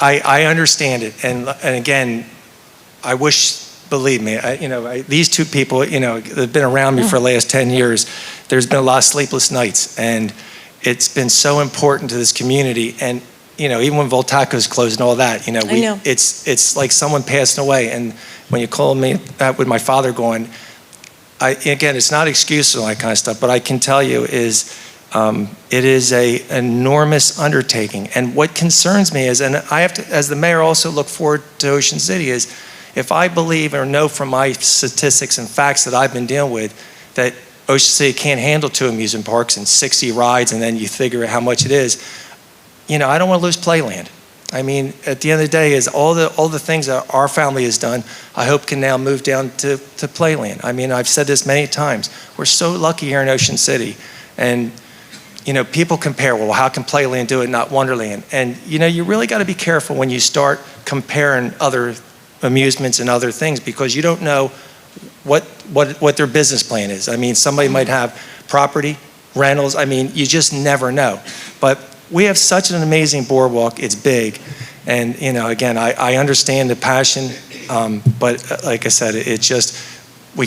I understand it. And again, I wish, believe me, these two people, you know, they've been around me for the last 10 years. There's been a lot of sleepless nights, and it's been so important to this community. And, you know, even when Voltaco's closed and all that, you know, I know. it's like someone passing away. And when you call me with my father going, again, it's not excuses and all that kind of stuff, but I can tell you is it is a enormous undertaking. And what concerns me is, and I have to, as the mayor, also look forward to Ocean City, is if I believe or know from my statistics and facts that I've been dealing with that Ocean City can't handle 2 amusement parks and 60 rides, and then you figure out how much it is, you know, I don't want to lose playland. I mean, at the end of the day, is all the things that our family has done, I hope can now move down to playland. I mean, I've said this many times. We're so lucky here in Ocean City. And, you know, people compare, well, how can playland do it, not Wonderland? And, you know, you really got to be careful when you start comparing other amusements and other things, because you don't know what their business plan is. I mean, somebody might have property, rentals. I mean, you just never know. But we have such an amazing boardwalk. It's big. And, you know, again, I understand the passion, but like I said, it's just, we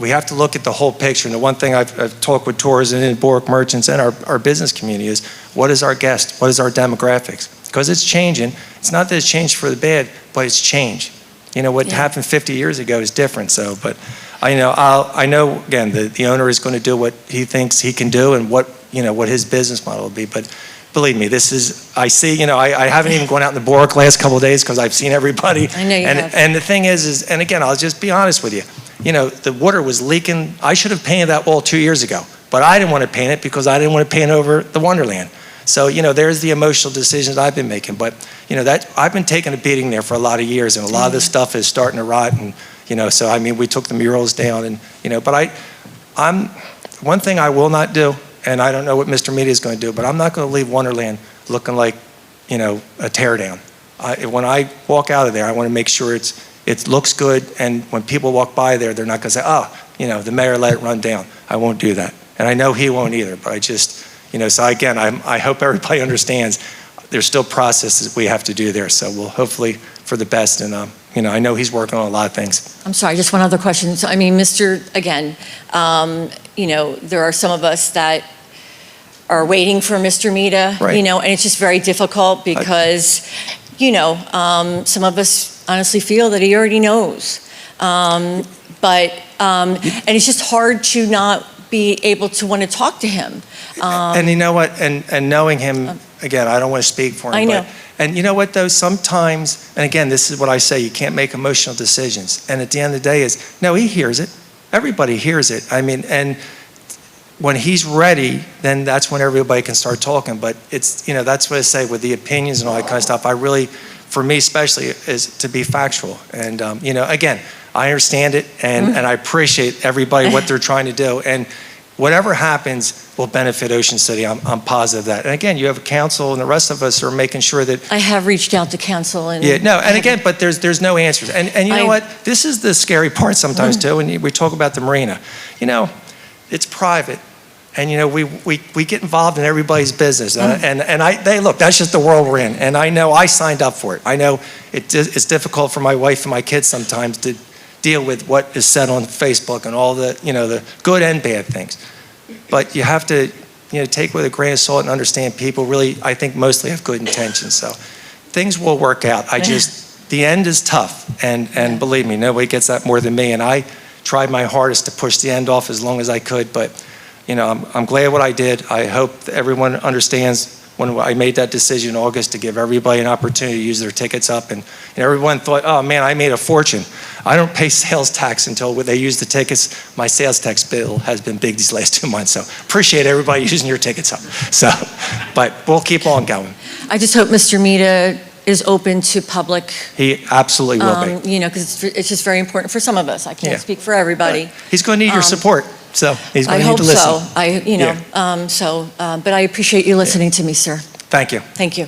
have to look at the whole picture. And the one thing I've talked with tourism and board merchants and our business community is, what is our guest? What is our demographics? Because it's changing. It's not that it's changed for the bad, but it's changed. You know, what happened 50 years ago is different. So, but I know again, the owner is going to do what he thinks he can do and what his business model will be. But believe me, I see, you know, I haven't even gone out in the boardwalk the last couple of days because I've seen everybody. I know you have. And the thing is, and again, I'll just be honest with you. You know, the water was leaking. I should have painted that wall 2 years ago, but I didn't want to paint it because I didn't want to paint over the Wonderland. So, you know, there's the emotional decisions I've been making. But, you know, that I've been taking a beating there for a lot of years, and a lot of this stuff is starting to rot. And, you know, so, I mean, we took the murals down, and, you know, but I'm one thing I will not do, and I don't know what Mr. Media is going to do, but I'm not going to leave Wonderland looking like, you know, a tear down. When I walk out of there, I want to make sure it looks good, and when people walk by there, they're not going to say, oh, you know, the mayor let it run down. I won't do that. And I know he won't either, but I just, you know, so again, I hope everybody understands there's still processes we have to do there. So we'll hopefully for the best. And, you know, I know he's working on a lot of things. I'm sorry, just one other question. So, I mean, you know, there are some of us that are waiting for Mr. Mita, Right. you know, and it's just very difficult because, you know, some of us honestly feel that he already knows. And it's just hard to not be able to want to talk to him. And you know what, and knowing him, again, I don't want to speak for him. I know. And you know what though, sometimes, and again, this is what I say, you can't make emotional decisions. And at the end of the day no, he hears it. Everybody hears it. I mean, and when he's ready, then that's when everybody can start talking. But it's, you know, that's what I say with the opinions and all that kind of stuff. I really, for me especially, is to be factual. And, you know, again, I understand it, and I appreciate everybody, what they're trying to do. And whatever happens will benefit Ocean City. I'm positive of that. And again, you have a council, and the rest of us are making sure that. I have reached out to council and. Yeah, no, and again, but there's no answers. And you know what? This is the scary part sometimes too. And we talk about the marina. You know, it's private. And you know, we get involved in everybody's business, and look. That's just the world we're in. And I know I signed up for it. I know it's difficult for my wife and my kids sometimes to deal with what is said on Facebook and all the, you know, the good and bad things. But you have to, you know, take with a grain of salt and understand people really, I think, mostly have good intentions. So things will work out. The end is tough, and believe me, nobody gets that more than me. And I tried my hardest to push the end off as long as I could, but. You know, I'm glad what I did. I hope everyone understands when I made that decision in August to give everybody an opportunity to use their tickets up. And everyone thought, oh man, I made a fortune. I don't pay sales tax until they use the tickets. My sales tax bill has been big these last 2 months. So appreciate everybody using your tickets up. So, but we'll keep on going. I just hope Mr. Mita is open to public. He absolutely will be. You know, because it's just very important for some of us. I can't speak for everybody. Right. He's going to need your support. So he's going to need to listen. I hope so. But I appreciate you listening to me, sir. Thank you. Thank you.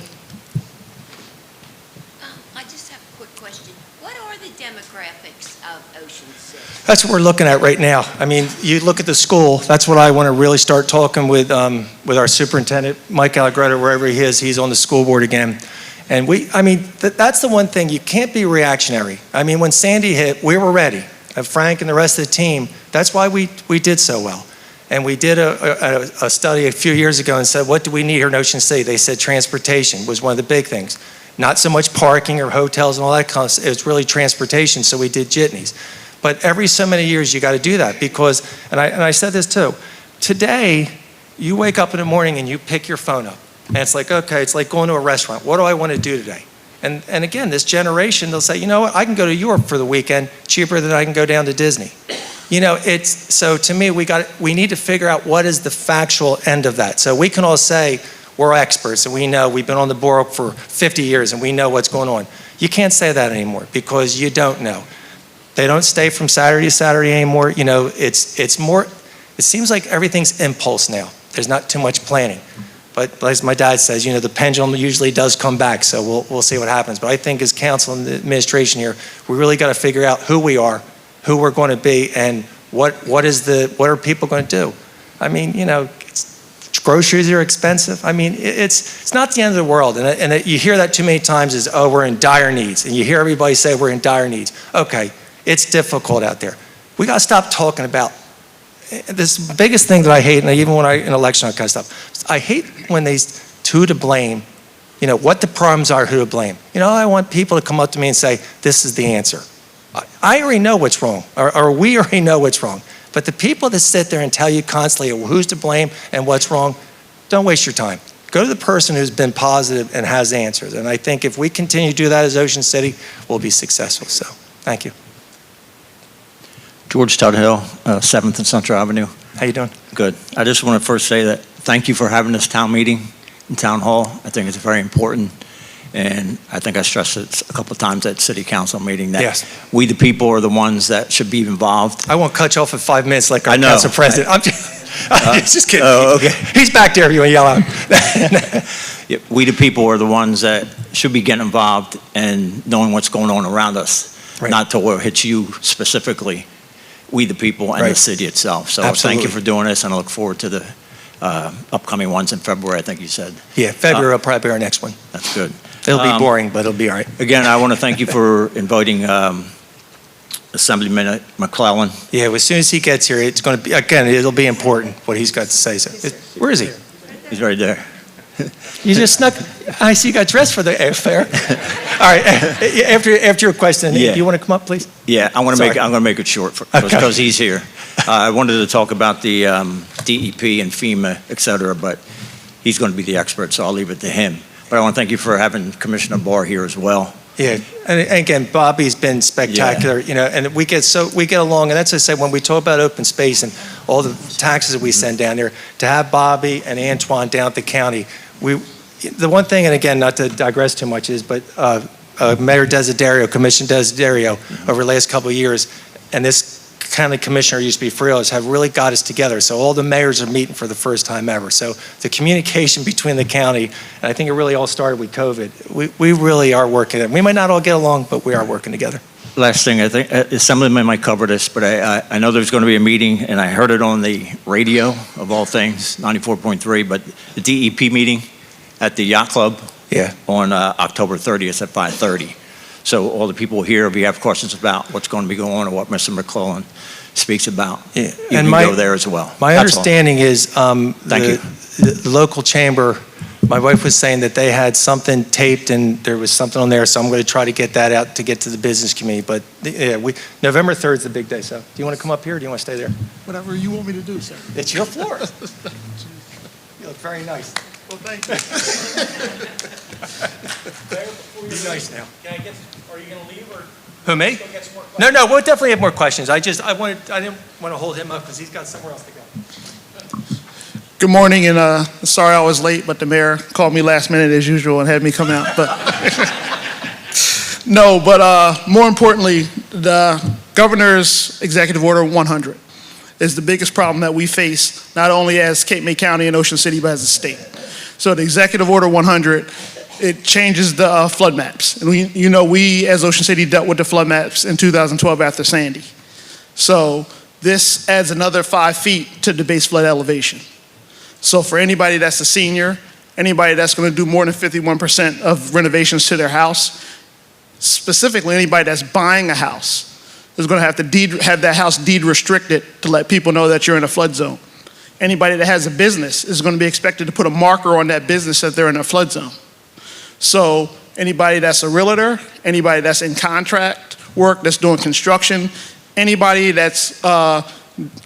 I just have a quick question. What are the demographics of Ocean City? That's what we're looking at right now. I mean, you look at the school, that's what I want to really start talking with our superintendent, Mike Allegretto, wherever he is, he's on the school board again. And that's the one thing, you can't be reactionary. I mean, when Sandy hit, we were ready. And Frank and the rest of the team, that's why we did so well. And we did a study a few years ago and said, what do we need here in Ocean City? They said transportation was one of the big things. Not so much parking or hotels and all that kind of stuff, it was really transportation, so we did jitneys. But every so many years, you got to do that because, and I said this too, today, you wake up in the morning and you pick your phone up. And it's like, okay, it's like going to a restaurant. What do I want to do today? And again, this generation, they'll say, you know what, I can go to Europe for the weekend cheaper than I can go down to Disney. You know, so to me, we need to figure out what is the factual end of that. So we can all say we're experts and we know, we've been on the board for 50 years and we know what's going on. You can't say that anymore because you don't know. They don't stay from Saturday to Saturday anymore. You know, it's more, it seems like everything's impulse now. There's not too much planning. But as my dad says, you know, the pendulum usually does come back, so we'll see what happens. But I think as council and the administration here, we really got to figure out who we are, who we're going to be, and what are people going to do? I mean, you know, groceries are expensive. I mean, it's not the end of the world. And you hear that too many times is, oh, we're in dire needs. And you hear everybody say we're in dire needs. Okay, it's difficult out there. We got to stop talking about this biggest thing that I hate, and even when in election, that kind of stuff. I hate when who to blame, you know, what the problems are, who to blame. You know, I want people to come up to me and say, this is the answer. I already know what's wrong, or we already know what's wrong. But the people that sit there and tell you constantly who's to blame and what's wrong, don't waste your time. Go to the person who's been positive and has answers. And I think if we continue to do that as Ocean City, we'll be successful. So, thank you. George Tudhill, 7th and Central Avenue. How you doing? Good. I just want to first say that thank you for having this town meeting in Town Hall. I think it's very important. And I think I stressed it a couple of times at City Council meeting that yes. We, the people, are the ones that should be involved. I won't cut you off at 5 minutes like our I know. council president. I'm just kidding. Oh, okay. He's back there if you want to yell out. Yeah, we, the people, are the ones that should be getting involved and knowing what's going on around us, right. not to where it hits you specifically. We, the people, and right. the city itself. So Absolutely. thank you for doing this, and I look forward to the upcoming ones in February, I think you said. Yeah, February will probably be our next one. That's good. It'll be boring, but it'll be all right. Again, I want to thank you for inviting Assemblyman McClellan. Yeah, as soon as he gets here, it's going to be, again, it'll be important what he's got to say. So, where is he? He's right there. You just snuck, I see you got dressed for the affair. All right, after your question, Yeah. do you want to come up, please? Yeah, I'm going Sorry. to make it short because Okay. he's here. I wanted to talk about the DEP and FEMA, et cetera, but he's going to be the expert, so I'll leave it to him. But I want to thank you for having Commissioner Barr here as well. Yeah, and again, Bobby's been spectacular, you know, and we get along, and that's what I said, when we talk about open space and all the taxes that we send down there, to have Bobby and Antoine down at the county, the one thing, and again, not to digress too much, is, but Mayor Desiderio, Commissioner Desiderio, over the last couple of years, and this county commissioner used to be Frios, have really got us together. So all the mayors are meeting for the first time ever. So the communication between the county, and I think it really all started with COVID, we really are working. We might not all get along, but we are working together. Last thing, I think Assemblyman might cover this, but I know there's going to be a meeting, and I heard it on the radio, of all things, 94.3, but the DEP meeting at the Yacht Club Yeah. on October 30th at 5:30. So all the people here, if you have questions about what's going to be going on or what Mr. McClellan speaks about, Yeah. you And can go there as well. My That's all. understanding is Thank you. the local chamber, my wife was saying that they had something taped and there was something on there, so I'm going to try to get that out to get to the business community. But yeah, November 3rd is the big day, so do you want to come up here or do you want to stay there? Whatever you want me to do, sir. It's your floor. You look very nice. Well, thank you. Be nice now. Can I get, are you going to leave or? Who, me? Go get some more questions? No, we'll definitely have more questions. I didn't want to hold him up because he's got somewhere else to go. Good morning, and sorry I was late, but the mayor called me last minute as usual and had me come out. But no, but more importantly, the governor's executive order 100 is the biggest problem that we face, not only as Cape May County and Ocean City, but as a state. So the executive order 100, it changes the flood maps. And we as Ocean City dealt with the flood maps in 2012 after Sandy. So this adds another 5 feet to the base flood elevation. So for anybody that's a senior, anybody that's going to do more than 51% of renovations to their house, specifically anybody that's buying a house, is going to have to have that house deed restricted to let people know that you're in a flood zone. Anybody that has a business is going to be expected to put a marker on that business that they're in a flood zone. So anybody that's a realtor, anybody that's in contract work, that's doing construction, anybody that's an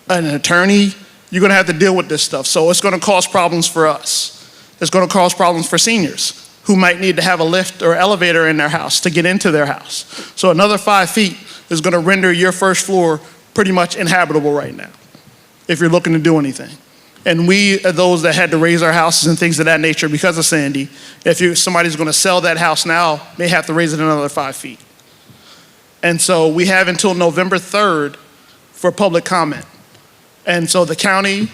attorney, you're going to have to deal with this stuff. So it's going to cause problems for us. It's going to cause problems for seniors who might need to have a lift or elevator in their house to get into their house. So another 5 feet is going to render your first floor pretty much inhabitable right now if you're looking to do anything. And we are those that had to raise our houses and things of that nature because of Sandy. If somebody's going to sell that house now, they have to raise it another 5 feet. And so we have until November 3rd for public comment. And so the county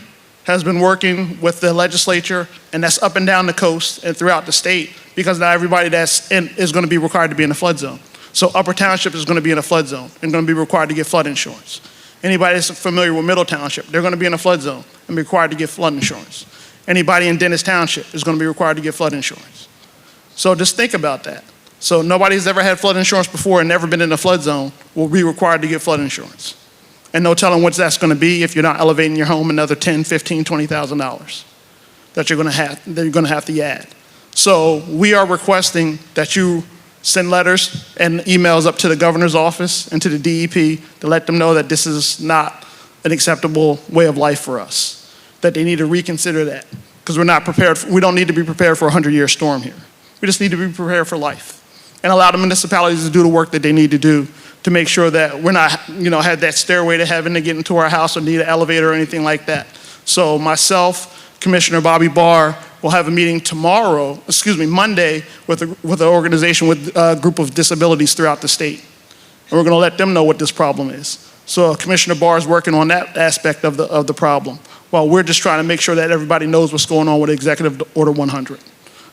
has been working with the legislature, and that's up and down the coast and throughout the state, because not everybody is going to be required to be in a flood zone. So Upper Township is going to be in a flood zone and going to be required to get flood insurance. Anybody that's familiar with Middle Township, they're going to be in a flood zone and be required to get flood insurance. Anybody in Dennis Township is going to be required to get flood insurance. So just think about that. So nobody's ever had flood insurance before and never been in a flood zone will be required to get flood insurance. And no telling what that's going to be if you're not elevating your home another $10,000, $15,000, $20,000 that you're going to have to add. So we are requesting that you send letters and emails up to the governor's office and to the DEP to let them know that this is not an acceptable way of life for us, that they need to reconsider that, because we're not prepared. We don't need to be prepared for a 100-year storm here. We just need to be prepared for life and allow the municipalities to do the work that they need to do to make sure that we're not, have that stairway to heaven to get into our house or need an elevator or anything like that. So myself, Commissioner Bobby Barr, will have a meeting Monday with an organization with a group of disabilities throughout the state. And we're going to let them know what this problem is. So Commissioner Barr is working on that aspect of the problem, while we're just trying to make sure that everybody knows what's going on with Executive Order 100.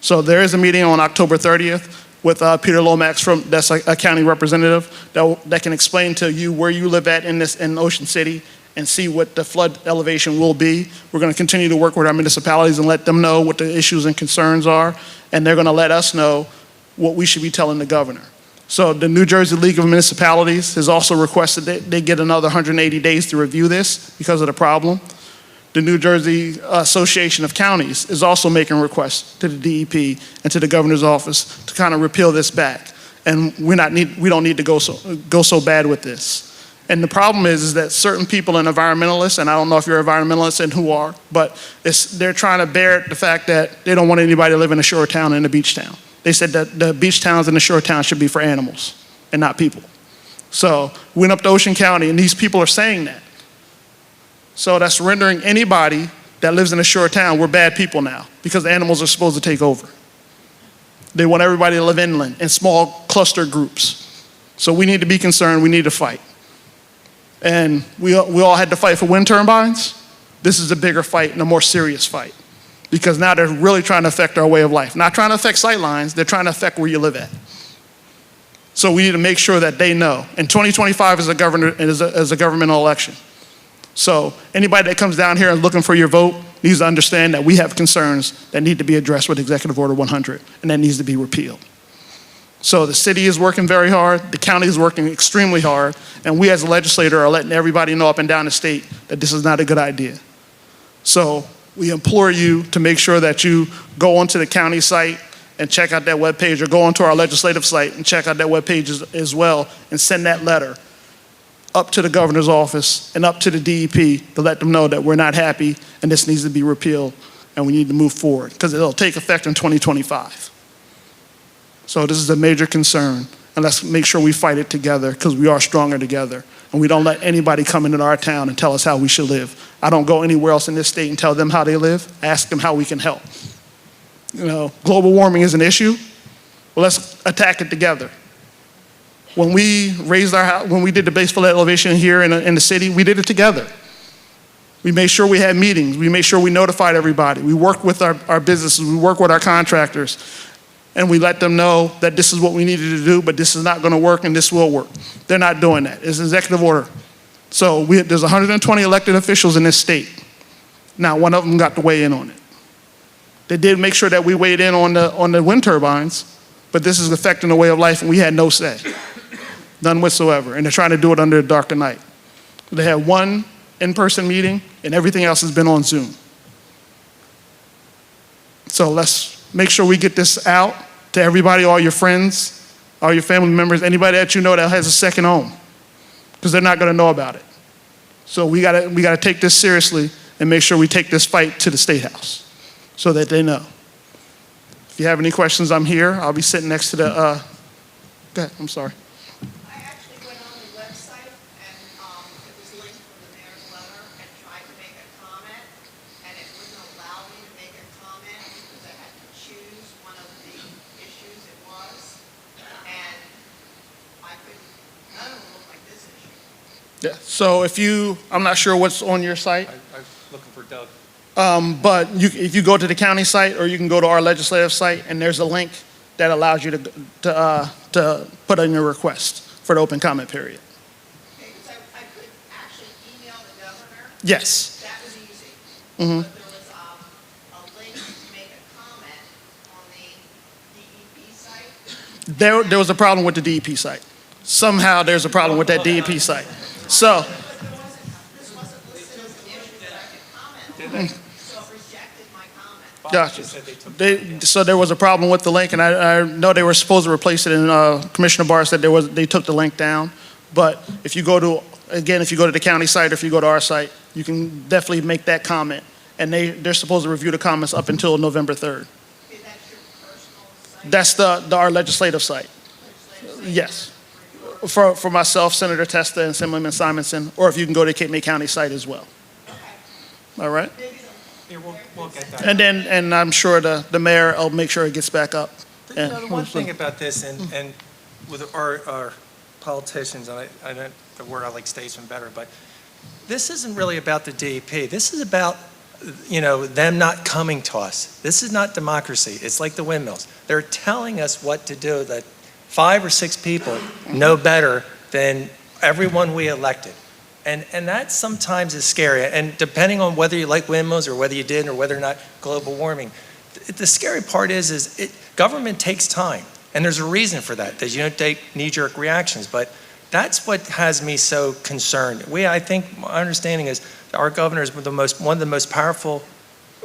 So there is a meeting on October 30th with Peter Lomax, that's a county representative, that can explain to you where you live at in Ocean City and see what the flood elevation will be. We're going to continue to work with our municipalities and let them know what the issues and concerns are, and they're going to let us know what we should be telling the governor. So the New Jersey League of Municipalities has also requested that they get another 180 days to review this because of the problem. The New Jersey Association of Counties is also making requests to the DEP and to the governor's office to kind of repeal this back. And we don't need to go so bad with this. And the problem is that certain people and environmentalists, and I don't know if you're environmentalists and who are, but they're trying to bear the fact that they don't want anybody to live in a shore town and a beach town. They said that the beach towns and the shore towns should be for animals and not people. So we went up to Ocean County, and these people are saying that. So that's rendering anybody that lives in a shore town, we're bad people now, because the animals are supposed to take over. They want everybody to live inland in small cluster groups. So we need to be concerned, we need to fight. And we all had to fight for wind turbines. This is a bigger fight and a more serious fight, because now they're really trying to affect our way of life. Not trying to affect sight lines, they're trying to affect where you live at. So we need to make sure that they know. And 2025 is a governmental election. So anybody that comes down here and looking for your vote needs to understand that we have concerns that need to be addressed with Executive Order 100, and that needs to be repealed. So the city is working very hard, the county is working extremely hard, and we as a legislator are letting everybody know up and down the state that this is not a good idea. So we implore you to make sure that you go onto the county site and check out that webpage, or go onto our legislative site and check out that webpage as well, and send that letter up to the governor's office and up to the DEP to let them know that we're not happy and this needs to be repealed and we need to move forward, because it'll take effect in 2025. So this is a major concern, and let's make sure we fight it together, because we are stronger together, and we don't let anybody come into our town and tell us how we should live. I don't go anywhere else in this state and tell them how they live. Ask them how we can help. Global warming is an issue. Well, let's attack it together. When we raised our house, when we did the base flood elevation here in the city, we did it together. We made sure we had meetings. We made sure we notified everybody. We worked with our businesses. We worked with our contractors. And we let them know that this is what we needed to do, but this is not going to work and this will work. They're not doing that. It's an executive order. So there's 120 elected officials in this state. Not one of them got to weigh in on it. They did make sure that we weighed in on the wind turbines, but this is affecting the way of life, and we had no say. None whatsoever. And they're trying to do it under the dark of night. They had one in-person meeting, and everything else has been on Zoom. So let's make sure we get this out to everybody, all your friends, all your family members, anybody that you know that has a second home, because they're not going to know about it. So we gotta take this seriously and make sure we take this fight to the State House so that they know. If you have any questions, I'm here. I'll be sitting next to the, go ahead, I'm sorry. I actually went on the website and it was linked from the mayor's letter and tried to make a comment, and it wouldn't allow me to make a comment because I had to choose one of the issues it was, and I couldn't, none of them looked like this issue. Yeah, so I'm not sure what's on your site, I'm looking for Doug. but if you go to the county site or you can go to our legislative site, and there's a link that allows you to put in your request for the open comment period. Okay, because I could actually email the governor, Yes. that was easy. Mhm. But there was a link to make a comment on the DEP site. There was a problem with the DEP site. Somehow there's a problem with that DEP site. So, This wasn't listed as an issue that I could comment on, so it rejected my comment. gotcha. So there was a problem with the link, and I know they were supposed to replace it, and Commissioner Barr said they took the link down. But if you go to the county site or if you go to our site, you can definitely make that comment. And they're supposed to review the comments up until November 3rd. Okay, that's your personal site? That's our legislative site. Yes. For myself, Senator Testa, and Assemblyman Simonson, or if you can go to the Cape May County site as well. All right? Here, we'll get that. And I'm sure the mayor will make sure it gets back up. You know, the one thing about this, and with our politicians, and I don't, the word I like statesman better, but this isn't really about the DEP. This is about, them not coming to us. This is not democracy. It's like the windmills. They're telling us what to do, that 5 or 6 people know better than everyone we elected. And that sometimes is scary. And depending on whether you like windmills or whether you didn't or whether or not global warming, the scary part is government takes time. And there's a reason for that you don't take knee-jerk reactions. But that's what has me so concerned. I think my understanding is our governor is one of the most powerful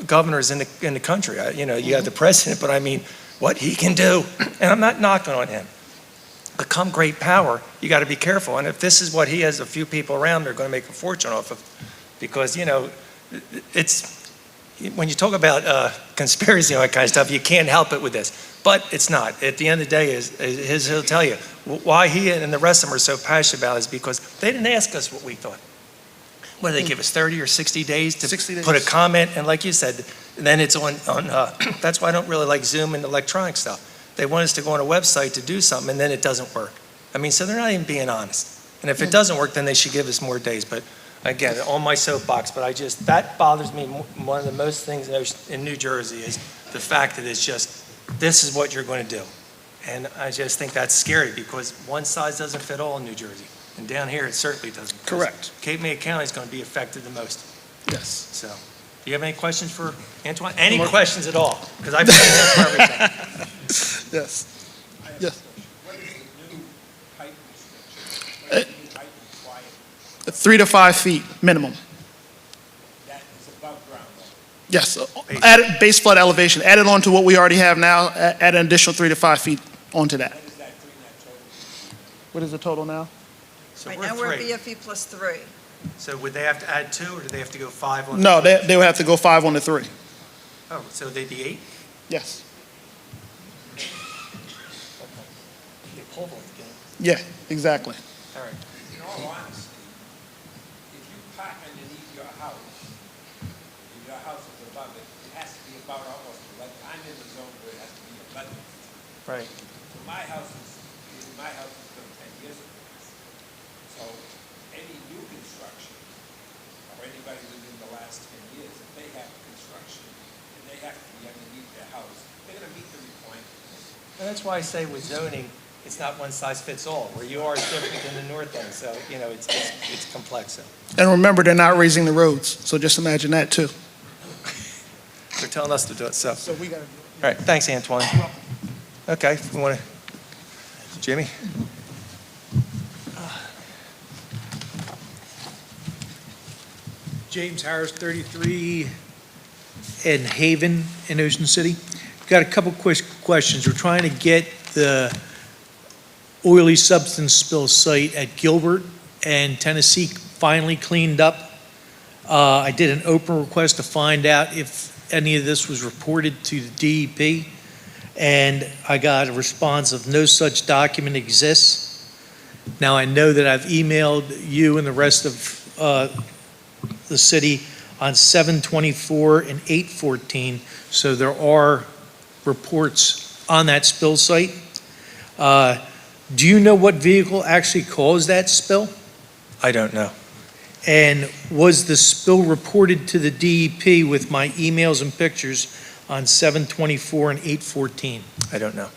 governors in the country. You have the president, but I mean, what he can do, and I'm not knocking on him. Become great power, you got to be careful. And if this is what he has a few people around, they're going to make a fortune off of. Because, it's, when you talk about conspiracy and all that kind of stuff, you can't help it with this. But it's not. At the end of the day, he'll tell you why he and the rest of them are so passionate about it is because they didn't ask us what we thought. What did they give us, 30 or 60 days to 60 days. put a comment? And like you said, then it's on that's why I don't really like Zoom and electronic stuff. They want us to go on a website to do something, and then it doesn't work. I mean, so they're not even being honest. And if it doesn't work, then they should give us more days. But again, on my soapbox, but that bothers me. One of the most things in New Jersey is the fact that it's just, this is what you're going to do. And I just think that's scary because one size doesn't fit all in New Jersey. And down here, it certainly doesn't. Correct. Cape May County is going to be affected the most. Yes. So, do you have any questions for Antoine? Any questions at all? Because I've been for everything. Yes. Yes. What is the new height restriction? What is the new height requirement? 3 to 5 feet minimum. That is above ground level. Yes. Added base flood elevation, added on to what we already have now, add an additional 3 to 5 feet onto that. What is that bring that total? What is the total now? So Right we're now, we're 3. BFE plus 3. So would they have to add 2, or do they have to go 5 on? No, they would have to go 5 on the 3. Oh, so they'd be 8? Yes. They pull both again. Yeah, exactly. All right. In all honesty, if you park underneath your house, and your house is above it, it has to be about almost like, I'm in the zone where it has to be 11. Right. So my house is built 10 years ago. So any new construction, or anybody within the last 10 years, if they have construction, and they have to be underneath their house, they're gonna meet the requirements. And that's why I say with zoning, it's not one size fits all. Where you are is different than the north end, so, you know, it's complex. So And remember, they're not raising the roads, so just imagine that too. they're telling us to do it, so. So we got to. All right, thanks, Antoine. Okay, we want to, Jimmy? James Harris, 33 in Haven in Ocean City. Got a couple quick questions. We're trying to get the oily substance spill site at Gilbert and Tennessee finally cleaned up. I did an open request to find out if any of this was reported to the DEP, and I got a response of no such document exists. Now, I know that I've emailed you and the rest of the city on 7/24 and 8/14, so there are reports on that spill site. Do you know what vehicle actually caused that spill? I don't know. And was the spill reported to the DEP with my emails and pictures on 7/24 and 8/14? I don't know.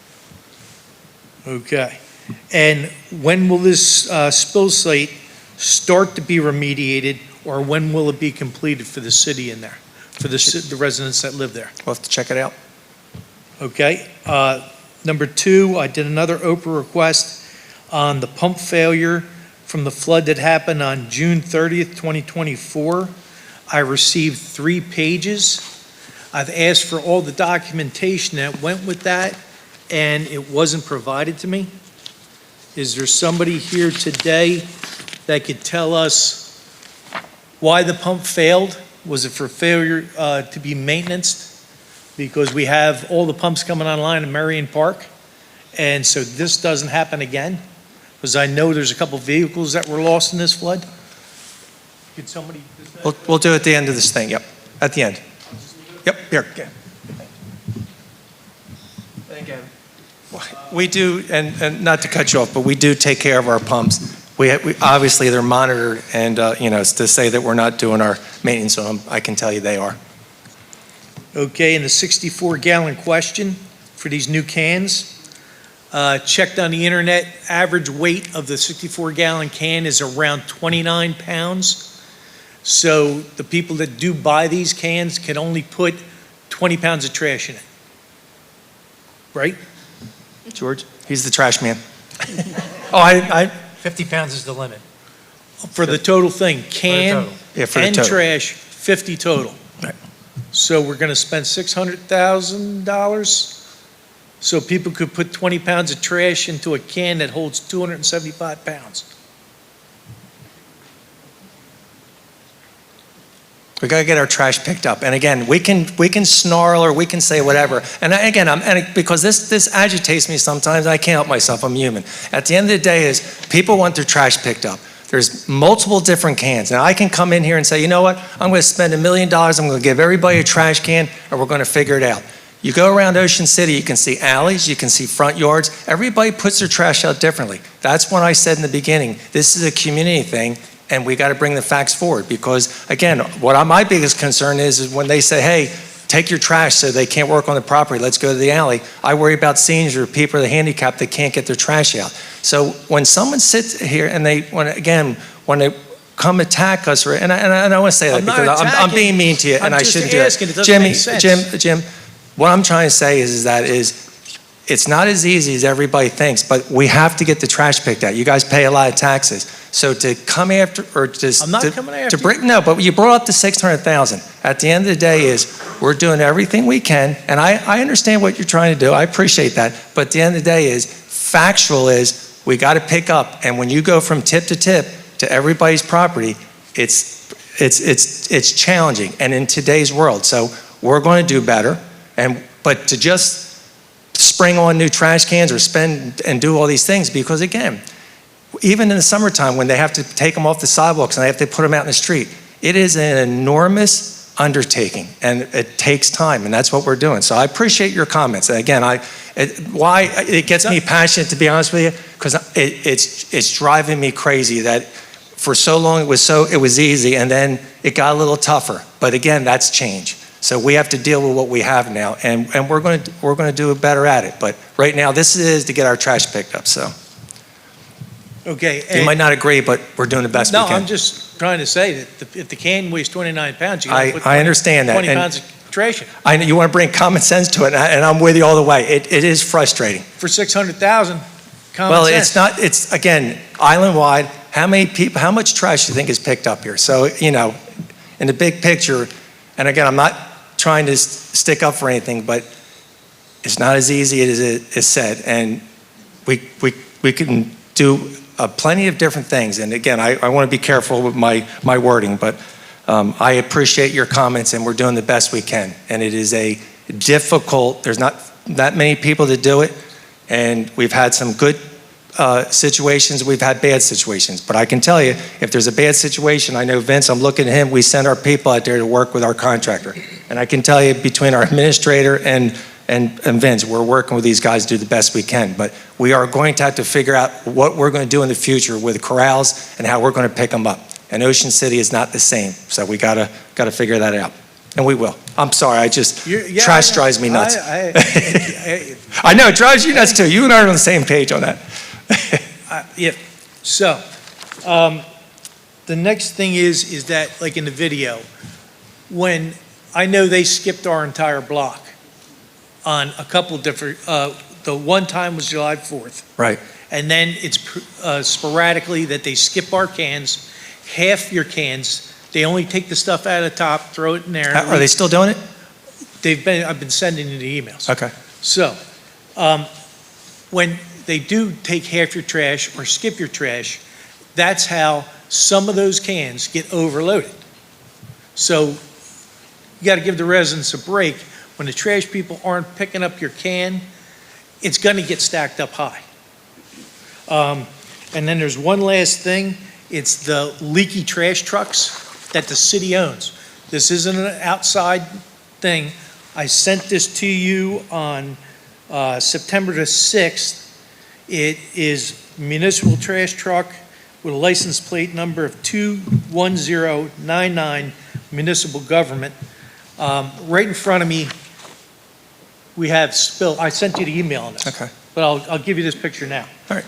Okay. And when will this spill site start to be remediated, or when will it be completed for the city in there, for the residents that live there? We'll have to check it out. Okay. Number two, I did another Oprah request on the pump failure from the flood that happened on June 30th, 2024. I received 3 pages. I've asked for all the documentation that went with that, and it wasn't provided to me. Is there somebody here today that could tell us why the pump failed? Was it for failure to be maintenanced? Because we have all the pumps coming online in Marion Park, and so this doesn't happen again? Because I know there's a couple vehicles that were lost in this flood. Could somebody? We'll do it at the end of this thing, yep, at the end. Yep, here, yeah. And again, we do, and not to cut you off, but we do take care of our pumps. We obviously, they're monitored, and, you know, to say that we're not doing our maintenance on them, I can tell you they are. Okay, and the 64-gallon question for these new cans. Checked on the internet, average weight of the 64-gallon can is around 29 pounds. So the people that do buy these cans can only put 20 pounds of trash in it. Right? George, he's the trash man. Oh, 50 pounds is the limit. For the total thing, can total. Yeah, for the and total. trash, 50 total. Right. So we're going to spend $600,000 so people could put 20 pounds of trash into a can that holds 275 pounds. We got to get our trash picked up. And again, we can snarl or we can say whatever. And again, because this agitates me sometimes, I can't help myself, I'm human. At the end of the day is people want their trash picked up. There's multiple different cans. Now I can come in here and say, you know what, I'm going to spend $1 million, I'm going to give everybody a trash can, and we're going to figure it out. You go around Ocean City, you can see alleys, you can see front yards. Everybody puts their trash out differently. That's when I said in the beginning, this is a community thing, and we got to bring the facts forward. Because again, my biggest concern is when they say, hey, take your trash so they can't work on the property, let's go to the alley. I worry about seniors or people that are handicapped that can't get their trash out. So when someone sits here and when they come attack us, and I don't want to say that because I'm being mean to you, and I shouldn't do it. Jim, what I'm trying to say is it's not as easy as everybody thinks, but we have to get the trash picked out. You guys pay a lot of taxes. So to come after, or just I'm not coming after you. No, but you brought up the 600,000. At the end of the day we're doing everything we can, and I understand what you're trying to do. I appreciate that. But at the end of the day factual we got to pick up, and when you go from tip to everybody's property, it's challenging, and in today's world. So we're going to do better, but to just spring on new trash cans or spend and do all these things, because again, even in the summertime when they have to take them off the sidewalks and they have to put them out in the street, it is an enormous undertaking and it takes time, and that's what we're doing. So I appreciate your comments. And again, why it gets me passionate, to be honest with you, because it's driving me crazy that for so long it was easy, and then it got a little tougher. But again, that's change. So we have to deal with what we have now, and we're going to do better at it. But right now, this is to get our trash picked up, so. Okay. You might not agree, but we're doing the best we No, can. I'm just trying to say that if the can weighs 29 pounds, you got to put I understand that. 20 and pounds of trash in. I know you want to bring common sense to it, and I'm with you all the way. It is frustrating. For 600,000, common Well, sense. it's, again, island-wide, how much trash do you think is picked up here? So, in the big picture, and again, I'm not trying to stick up for anything, but it's not as easy as it is said, and we can do plenty of different things. And again, I want to be careful with my wording, but I appreciate your comments, and we're doing the best we can. And it is a difficult, there's not that many people that do it, and we've had some good situations, we've had bad situations. But I can tell you, if there's a bad situation, I know Vince, I'm looking at him, we send our people out there to work with our contractor. And I can tell you, between our administrator and Vince, we're working with these guys to do the best we can. But we are going to have to figure out what we're going to do in the future with the corrals and how we're going to pick them up. And Ocean City is not the same, so we gotta figure that out. And we will. I'm sorry, trash drives me nuts. I know, it drives you nuts too. You and I are on the same page on that. Yeah. So, the next thing is that, like in the video, when I know they skipped our entire block on a couple different, the one time was July 4th. Right. And then it's sporadically that they skip our cans, half your cans. They only take the stuff out of the top, throw it in there. Are they still doing it? I've been sending you the emails. Okay. So, when they do take half your trash or skip your trash, that's how some of those cans get overloaded. So, you got to give the residents a break. When the trash people aren't picking up your can, it's going to get stacked up high. And then there's one last thing. It's the leaky trash trucks that the city owns. This isn't an outside thing. I sent this to you on September the 6th. It is municipal trash truck with a license plate number of 21099, municipal government. Right in front of me, we have spill. I sent you the email on this. Okay. But I'll give you this picture now. All right.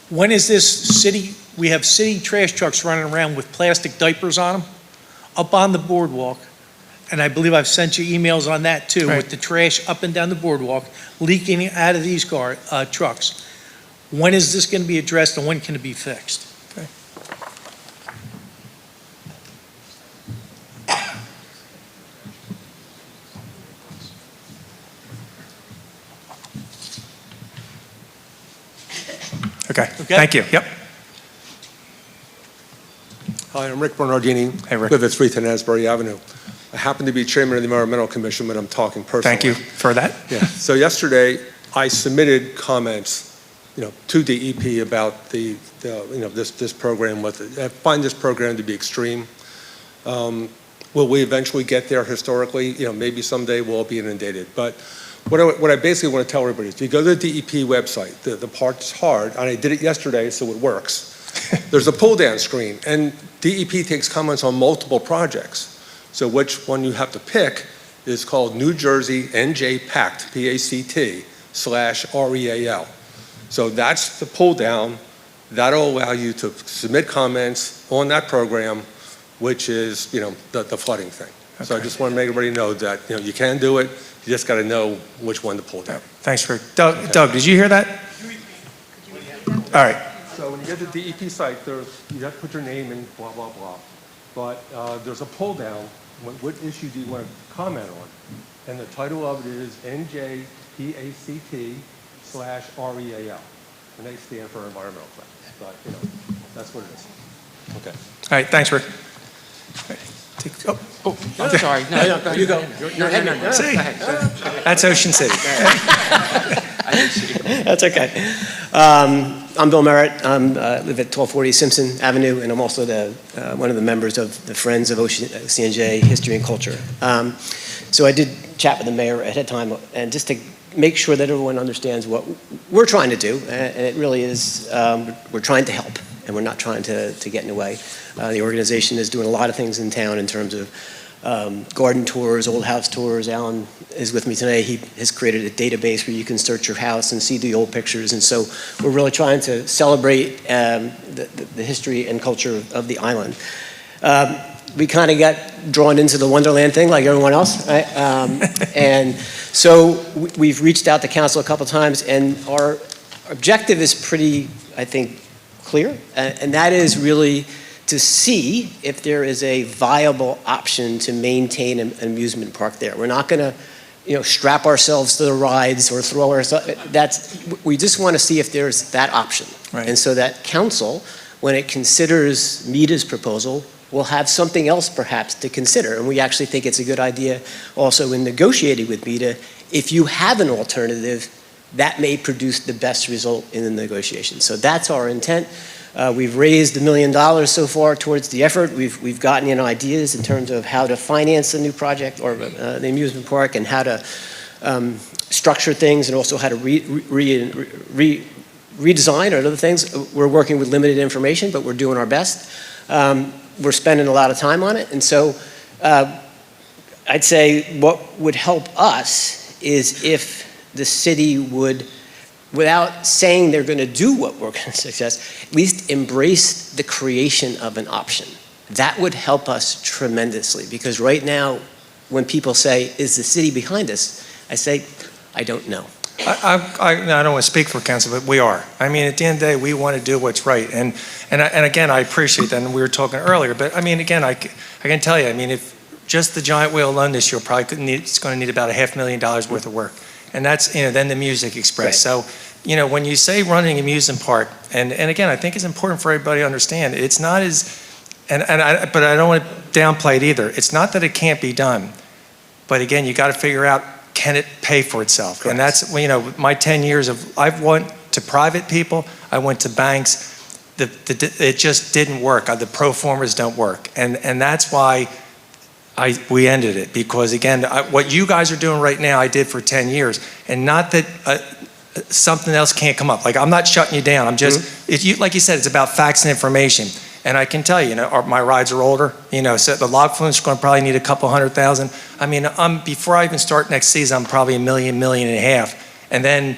When is this city, we have city trash trucks running around with plastic diapers on them up on the boardwalk. And I believe I've sent you emails on that too, Right. with the trash up and down the boardwalk leaking out of these trucks. When is this going to be addressed and when can it be fixed? Okay. Okay. Thank you. Yep. Hi, I'm Rick Bernardini. Hey, Rick. Live at 310 Asbury Avenue. I happen to be chairman of the Environmental Commission, but I'm talking personally. Thank you for that. Yeah. So yesterday, I submitted comments, to DEP about this program. I find this program to be extreme. Will we eventually get there historically? Maybe someday we'll all be inundated. But what I basically want to tell everybody is, if you go to the DEP website, the part's hard, and I did it yesterday, so it works. There's a pull-down screen, and DEP takes comments on multiple projects. So which one you have to pick is called New Jersey NJ PACT, PACT, /REAL. So that's the pull-down. That'll allow you to submit comments on that program, which is, the flooding thing. Okay. So I just want to make everybody know that, you can do it. You just got to know which one to pull down. Thanks, Rick. Doug, did you hear that? All right. So when you get to the DEP site, you have to put your name in, blah, blah, blah. But there's a pull down. What issue do you want to comment on? And the title of it is NJPACT/REAL. And they stand for environmental facts. But, that's what it is. Okay. All right, thanks, Rick. I'm sorry. No, you go. You're ahead. No, See? That's Ocean City. That's okay. I'm Bill Merritt. I live at 1240 Simpson Avenue, and I'm also one of the members of the Friends of OCNJ History and Culture. So I did chat with the mayor ahead of time, and just to make sure that everyone understands what we're trying to do, and it really is, we're trying to help, and we're not trying to get in the way. The organization is doing a lot of things in town in terms of garden tours, old house tours. Alan is with me today. He has created a database where you can search your house and see the old pictures. And so we're really trying to celebrate the history and culture of the island. We kind of got drawn into the Wonderland thing like everyone else, right? And so we've reached out to council a couple times, and our objective is pretty, I think, clear, and that is really to see if there is a viable option to maintain an amusement park there. We're not going to, strap ourselves to the rides or throw ourselves. We just want to see if there's that option, Right. and so that council, when it considers MEDA's proposal, will have something else perhaps to consider. And we actually think it's a good idea also in negotiating with MEDA. If you have an alternative, that may produce the best result in the negotiation. So that's our intent. We've raised $1 million so far towards the effort. We've gotten ideas in terms of how to finance a new project or the amusement park, and how to structure things, and also how to redesign or other things. We're working with limited information, but we're doing our best. We're spending a lot of time on it. And so I'd say what would help us is if the city would, without saying they're going to do what we're going to suggest, at least embrace the creation of an option. That would help us tremendously, because right now, when people say, is the city behind us? I say, I don't know. I don't want to speak for council, but we are. I mean, at the end of the day, we want to do what's right. And again, I appreciate that, and we were talking earlier, but I mean, again, I can tell you, I mean, if just the giant wheel alone this year it's going to need about $500,000 worth of work. And that's, then the Music Express. Right. So, when you say running an amusement park, and again, I think it's important for everybody to understand, it's not but I don't want to downplay it either. It's not that it can't be done, but again, you got to figure out, can it pay for itself? Correct. And that's, my 10 years of, I've went to private people, I went to banks, it just didn't work. The pro formas don't work. And that's why we ended it, because again, what you guys are doing right now, I did for 10 years. And not that something else can't come up. Like, I'm not shutting you down. I'm just, like you said, it's about facts and information. And I can tell you, my rides are older, so the log flume's going to probably need a couple $100,000. I mean, before I even start next season, I'm probably $1.5 million. And then,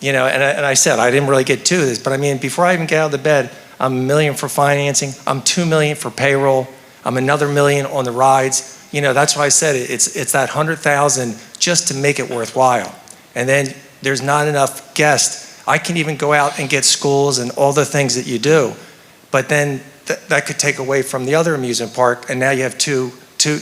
and I said, I didn't really get to this, but I mean, before I even get out of the bed, I'm $1 million for financing, I'm $2 million for payroll, I'm another $1 million on the rides. That's why I said it's that $100,000 just to make it worthwhile. And then there's not enough guests. I can even go out and get schools and all the things that you do, but then that could take away from the other amusement park, and now you have two.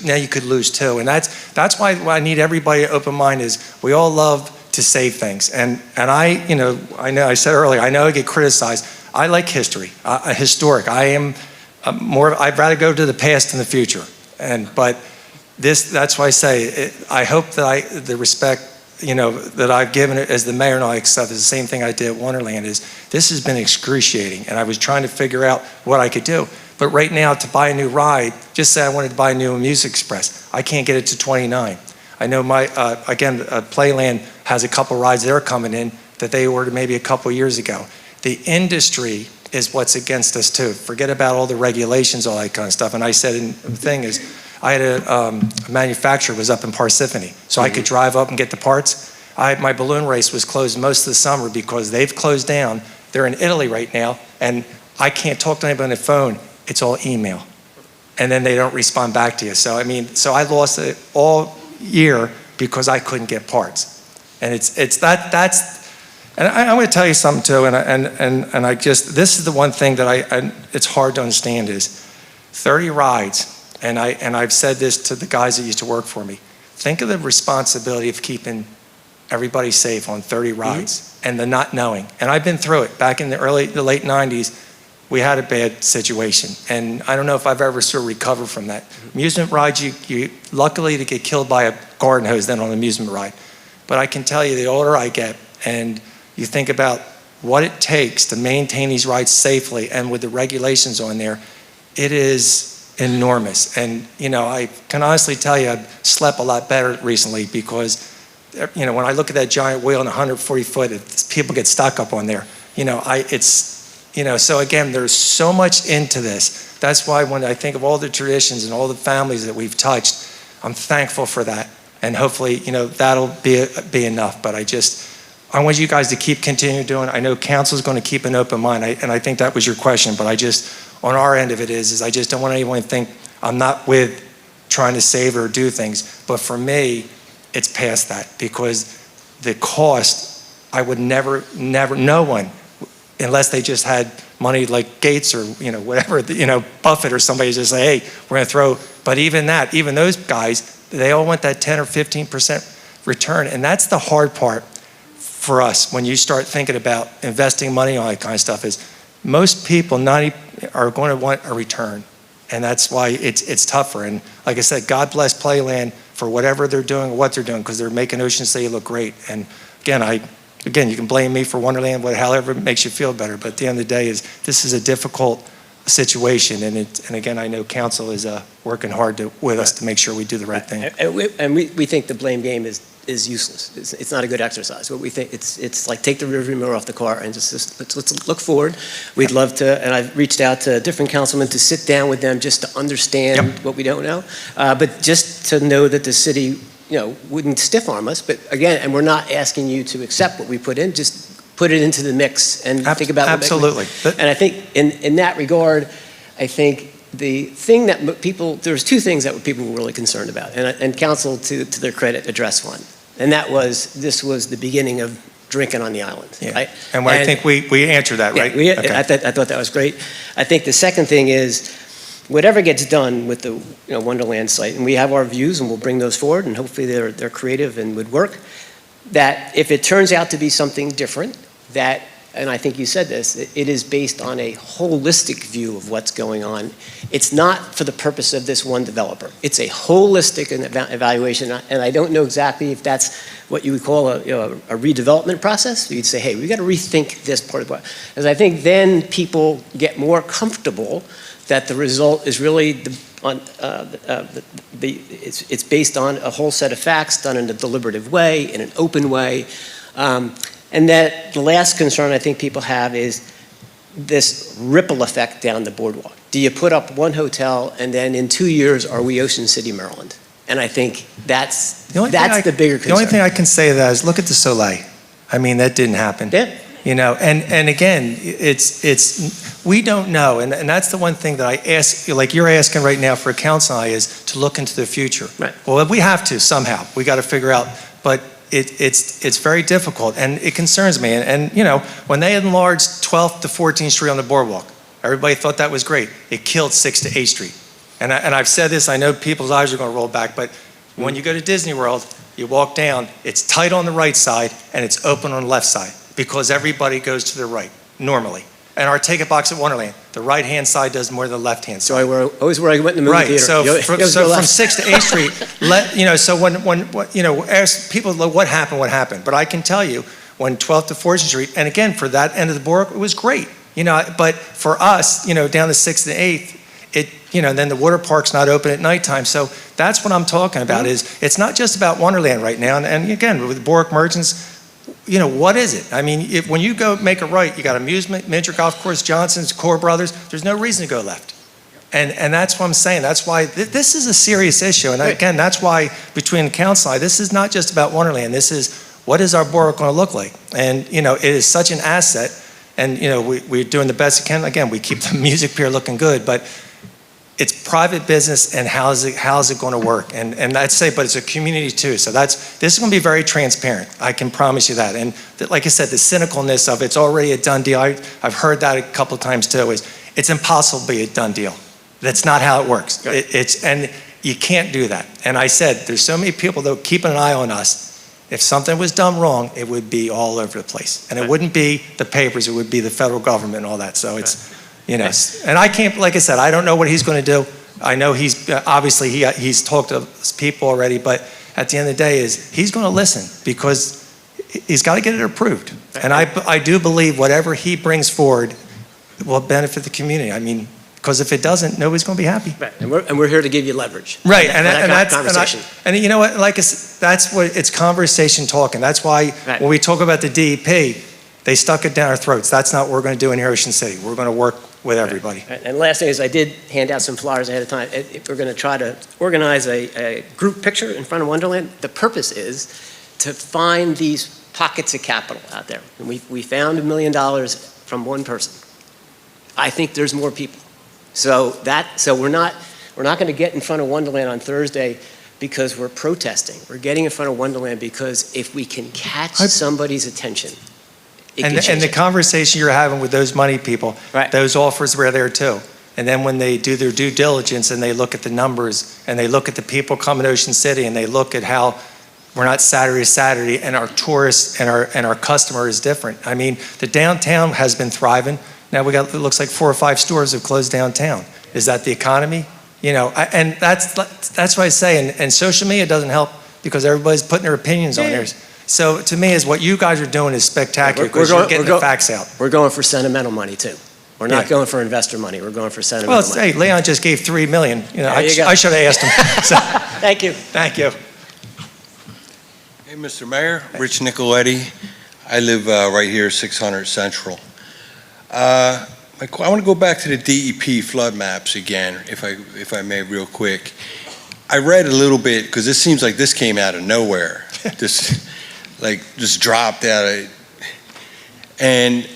Now you could lose two, and that's why I need everybody to open mind. Is we all love to save things, and I know I said earlier, I know I get criticized. I like history, historic. I'd rather go to the past than the future, but that's why I say I hope that the respect that I've given it as the mayor and all that stuff is the same thing I did at Wonderland. This has been excruciating, and I was trying to figure out what I could do. But right now, to buy a new ride, just say I wanted to buy a new Music Express, I can't get it to 29. I know Playland has a couple rides they're coming in that they ordered maybe a couple years ago. The industry is what's against us too. Forget about all the regulations, all that kind of stuff. And I said, the thing is, I had a manufacturer was up in Parsippany, so I could drive up and get the parts. My balloon race was closed most of the summer because they've closed down. They're in Italy right now, and I can't talk to anybody on the phone. It's all email, and then they don't respond back to you. So I lost it all year because I couldn't get parts, and that's. And I'm going to tell you something too, and I just, this is the one thing that it's hard to understand is 30 rides. And I've said this to the guys that used to work for me. Think of the responsibility of keeping everybody safe on 30 rides and the not knowing. And I've been through it. Back in the late 90s, we had a bad situation. And I don't know if I've ever sort of recovered from that. Amusement rides, you luckily to get killed by a garden hose than on an amusement ride. But I can tell you, the older I get, and you think about what it takes to maintain these rides safely and with the regulations on there, it is enormous. And I can honestly tell you I've slept a lot better recently because when I look at that giant wheel and 140 foot, people get stuck up on there. So again, there's so much into this. That's why when I think of all the traditions and all the families that we've touched, I'm thankful for that. And hopefully, that'll be enough. But I want you guys to keep continuing doing it. I know council's going to keep an open mind, and I think that was your question, but on our end of it is I just don't want anyone to think I'm not with trying to save or do things. But for me, it's past that, because the cost, I would never, no one, unless they just had money like Gates or, whatever, Buffett or somebody just say, hey, we're going to throw, but even those guys, they all want that 10 or 15% return. And that's the hard part for us when you start thinking about investing money on that kind of stuff is most people are going to want a return. And that's why it's tougher. And like I said, God bless Playland for whatever they're doing or what they're doing, because they're making Ocean City look great. And again, you can blame me for Wonderland, however it makes you feel better. But at the end of the day, this is a difficult situation. And again, I know council is working hard with us to make sure we do the right thing. And we think the blame game is useless. It's not a good exercise. What we think, it's like take the rearview mirror off the car and just let's look forward. We'd love to, and I've reached out to different councilmen to sit down with them just to understand what we don't know, but just to know that the city, wouldn't stiff arm us. But again, and we're not asking you to accept what we put in, just put it into the mix and think about what absolutely. And I think in that regard, I think the thing that there's two things that people were really concerned about, and council, to their credit, addressed one. And this was the beginning of drinking on the island, right? And I think we answered that, right? Yeah, I thought that was great. I think the second thing is, whatever gets done with the Wonderland site, and we have our views and we'll bring those forward, and hopefully they're creative and would work, that if it turns out to be something different, and I think you said this, it is based on a holistic view of what's going on. It's not for the purpose of this one developer. It's a holistic evaluation, and I don't know exactly if that's what you would call a redevelopment process. You'd say, hey, we've got to rethink this part of what, because I think then people get more comfortable that the result is really it's based on a whole set of facts done in a deliberative way, in an open way. And that the last concern I think people have is this ripple effect down the boardwalk. Do you put up one hotel and then in 2 years are we Ocean City, Maryland? And I think that's the bigger concern. The only thing I can say to that is look at the Soleil. I mean, that didn't happen. Yeah. And again, we don't know. And that's the one thing that I ask, like you're asking right now for a council is to look into the future. Right. Well, we have to somehow. We got to figure out, but it's very difficult, and it concerns me. And when they enlarged 12th to 14th Street on the boardwalk, everybody thought that was great. It killed 6th to 8th Street. And I've said this, I know people's eyes are going to roll back, but when you go to Disney World, you walk down, it's tight on the right side, and it's open on the left side, because everybody goes to the right, normally. And our ticket box at Wonderland, the right-hand side does more than the left-hand side. So always where I went in the movie theater. So from 6th to 8th Street, so when ask people what happened. But I can tell you, when 12th to 14th Street, and again, for that end of the boardwalk, it was great. But for us, down to 6th and 8th, then the water park's not open at nighttime. So that's what I'm talking about. Is it's not just about Wonderland right now. And again, with Bork Merchants, what is it? I mean, when you go make a right, you got Amusement, Miniature Golf Course, Johnson's, Core Brothers. There's no reason to go left. And that's what I'm saying. That's why this is a serious issue. And again, that's why between the council and I, this is not just about Wonderland. This is what is our borough going to look like? And, it is such an asset. And, we're doing the best we can. Again, we keep the music pier looking good, but it's private business, and how's it going to work? And I'd say, but it's a community too. So this is going to be very transparent. I can promise you that. And like I said, the cynicalness of it's already a done deal. I've heard that a couple of times too. It's impossible to be a done deal. That's not how it works. And you can't do that. And I said, there's so many people that are keeping an eye on us. If something was done wrong, it would be all over the place. And it wouldn't be the papers, it would be the federal government and all that. So it's, and I can't, like I said, I don't know what he's going to do. I know he's talked to people already, but at the end of the day he's going to listen, because he's got to get it approved. And I do believe whatever he brings forward will benefit the community. I mean, because if it doesn't, nobody's going to be happy. Right, and we're here to give you leverage. Right, that's conversation. And you know what? That's what it's conversation talking. That's why when we talk about the DEP, They stuck it down our throats. That's not what we're going to do in Ocean City. We're going to work with everybody. And last thing is, I did hand out some flyers ahead of time. If we're going to try to organize a group picture in front of Wonderland, the purpose is to find these pockets of capital out there. And we found $1 million from one person. I think there's more people. So we're not going to get in front of Wonderland on Thursday because we're protesting. We're getting in front of Wonderland because if we can catch somebody's attention, it can change And the it. conversation you're having with those money people, Right. those offers were there too. And then when they do their due diligence and they look at the numbers and they look at the people coming to Ocean City and they look at how we're not Saturday to Saturday and our tourists and our customer is different. I mean, the downtown has been thriving. Now it looks like 4 or 5 stores have closed downtown. Is that the economy? You know, and that's what I say. And social media doesn't help because everybody's putting their opinions on there. So to me, is what you guys are doing is spectacular because you're getting the facts out. We're going for sentimental money too. We're not going for investor money. We're going for sentimental money. Hey, Leon just gave $3 million. You know, There you go. I should have asked him. So, Thank you. thank you. Hey, Mr. Mayor, Rich Nicoletti. I live right here, 600 Central. I want to go back to the DEP flood maps again, if I may, real quick. I read a little bit because this seems like this came out of nowhere. Just dropped out of it. And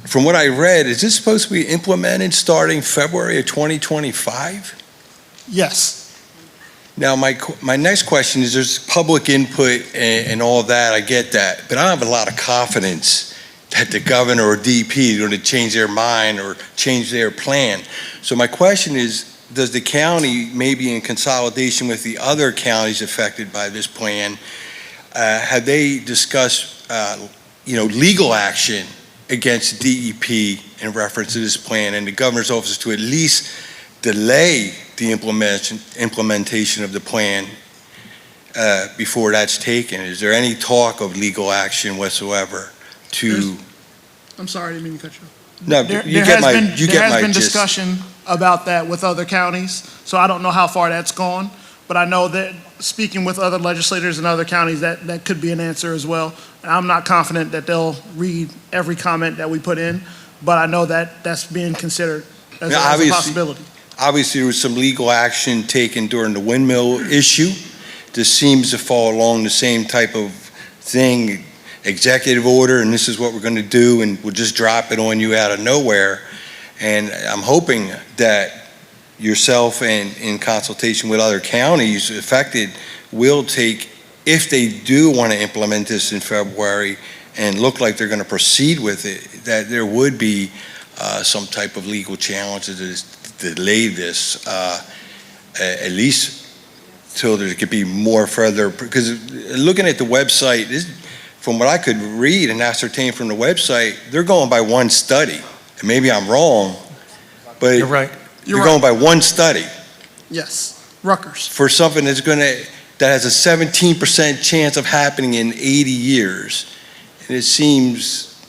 from what I read, is this supposed to be implemented starting February of 2025? Yes. Now, my next question is, there's public input and all of that, I get that, but I don't have a lot of confidence that the governor or DP is going to change their mind or change their plan. So my question is, does the county, maybe in consolidation with the other counties affected by this plan, have they discussed, legal action against DEP in reference to this plan and the governor's office to at least delay the implementation of the plan before that's taken? Is there any talk of legal action whatsoever to? I'm sorry, I didn't mean to cut you off. No, There you has get my been gist. discussion about that with other counties, so I don't know how far that's gone, but I know that speaking with other legislators in other counties, that could be an answer as well. And I'm not confident that they'll read every comment that we put in, but I know that that's being considered as a possibility. Obviously, there was some legal action taken during the windmill issue. This seems to fall along the same type of thing, executive order, and this is what we're going to do, and we'll just drop it on you out of nowhere. And I'm hoping that yourself and in consultation with other counties affected will take, if they do want to implement this in February and look like they're going to proceed with it, that there would be some type of legal challenge to delay this, at least till there could be more further, because looking at the website, from what I could read and ascertain from the website, they're going by one study. And maybe I'm wrong, but You're right. you're going by one study Yes, Rutgers. for something that has a 17% chance of happening in 80 years. And it seems,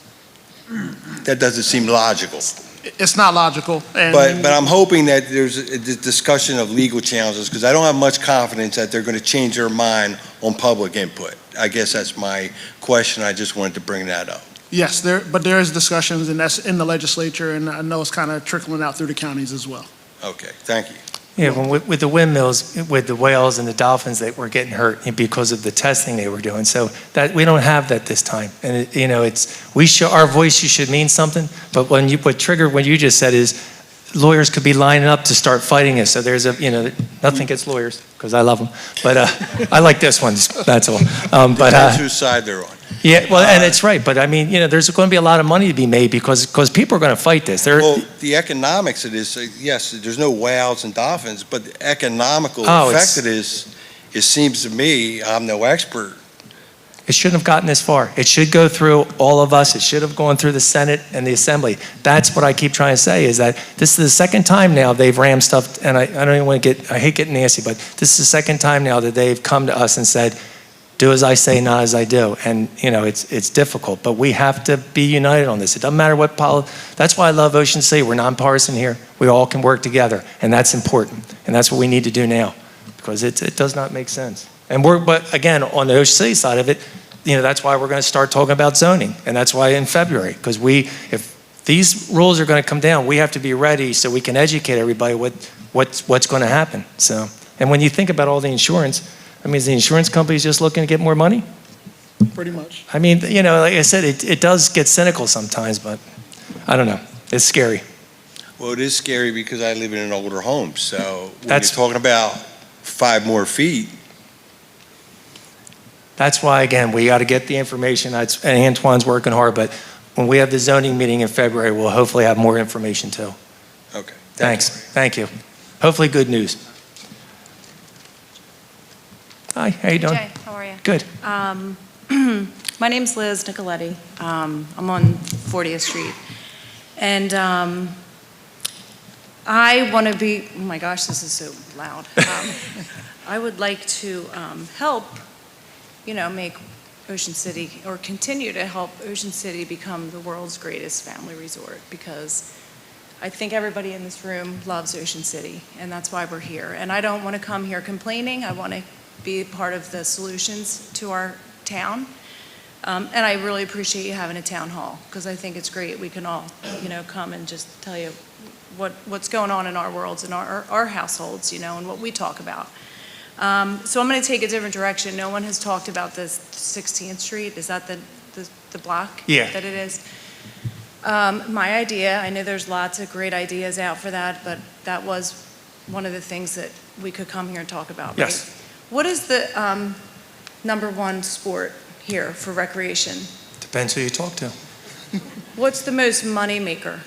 that doesn't seem logical. It's not logical. And But I'm hoping that there's a discussion of legal challenges, because I don't have much confidence that they're going to change their mind on public input. I guess that's my question. I just wanted to bring that up. yes, but there is discussions, and that's in the legislature, and I know it's kind of trickling out through the counties as well. Okay, thank you. Yeah, with the windmills, with the whales and the dolphins that were getting hurt because of the testing they were doing. So that we don't have that this time. And our voice should mean something. But what triggered what you just said is lawyers could be lining up to start fighting us. So there's nothing against lawyers because I love them. But I like this one. That's all. Depends whose side they're on. Yeah, well, and it's right. But I mean, there's going to be a lot of money to be made because people are going to fight this. Well, the economics of this, yes, there's no whales and dolphins, but the economical effect of this, it seems to me, I'm no expert. It shouldn't have gotten this far. It should go through all of us. It should have gone through the Senate and the Assembly. That's what I keep trying to say, is that this is the second time now they've rammed stuff, and I don't even want to I hate getting nasty, but this is the second time now that they've come to us and said, do as I say, not as I do. And, it's difficult, but we have to be united on this. It doesn't matter what that's why I love Ocean City. We're nonpartisan here. We all can work together, and that's important. And that's what we need to do now, because it does not make sense. But again, on the Ocean City side of it, that's why we're going to start talking about zoning, and that's why in February, because if these rules are going to come down, we have to be ready so we can educate everybody what's going to happen. So, and when you think about all the insurance, I mean, is the insurance companies just looking to get more money? Pretty much. I mean, like I said, it does get cynical sometimes, but I don't know. It's scary. Well, it is scary because I live in an older home, so when That's- you're talking about 5 more feet, That's why, again, we got to get the information. And Antoine's working hard, but when we have the zoning meeting in February, we'll hopefully have more information too. okay. Thanks. Thank you. Hopefully good news. Hi, how you doing? Jay, how are you? Good. My name's Liz Nicoletti. I'm on 40th Street. And I want to be, oh my gosh, this is so loud. I would like to help, make Ocean City, or continue to help Ocean City become the world's greatest family resort, because I think everybody in this room loves Ocean City, and that's why we're here. And I don't want to come here complaining. I want to be part of the solutions to our town. And I really appreciate you having a town hall, because I think it's great. We can all, come and just tell you what's going on in our worlds and our households, and what we talk about. So I'm going to take a different direction. No one has talked about this 16th Street. Is that the block? Yeah. That it is? My idea, I know there's lots of great ideas out for that, but that was one of the things that we could come here and talk about. Right? Yes. What is the #1 sport here for recreation? Depends who you talk to. What's the most money maker?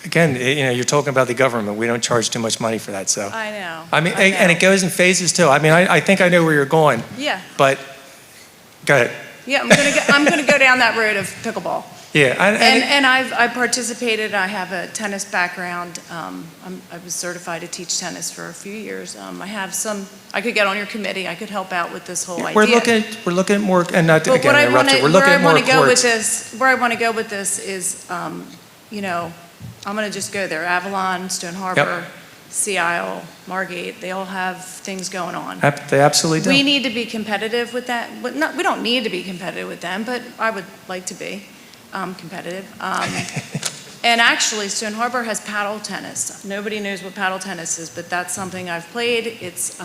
Again, you're talking about the government. We don't charge too much money for that, so. I know. I mean, I know. and it goes in phases too. I mean, I think I know where you're going, Yeah, but go ahead. yeah. I'm gonna go down that road of pickleball. Yeah, And I participated. I have a tennis background. I was certified to teach tennis for a few years. I have some. I could get on your committee. I could help out with this whole idea. We're looking at more, and not to But again interrupt you. We're looking at more courts. Where I want to go with this is, I'm going to just go there. Avalon, Stone Harbor, Sea Isle, Margate. They all have things going on. They absolutely do. We need to be competitive with that. But we don't need to be competitive with them, but I would like to be competitive. And actually, Stone Harbor has paddle tennis. Nobody knows what paddle tennis is, but that's something I've played. It's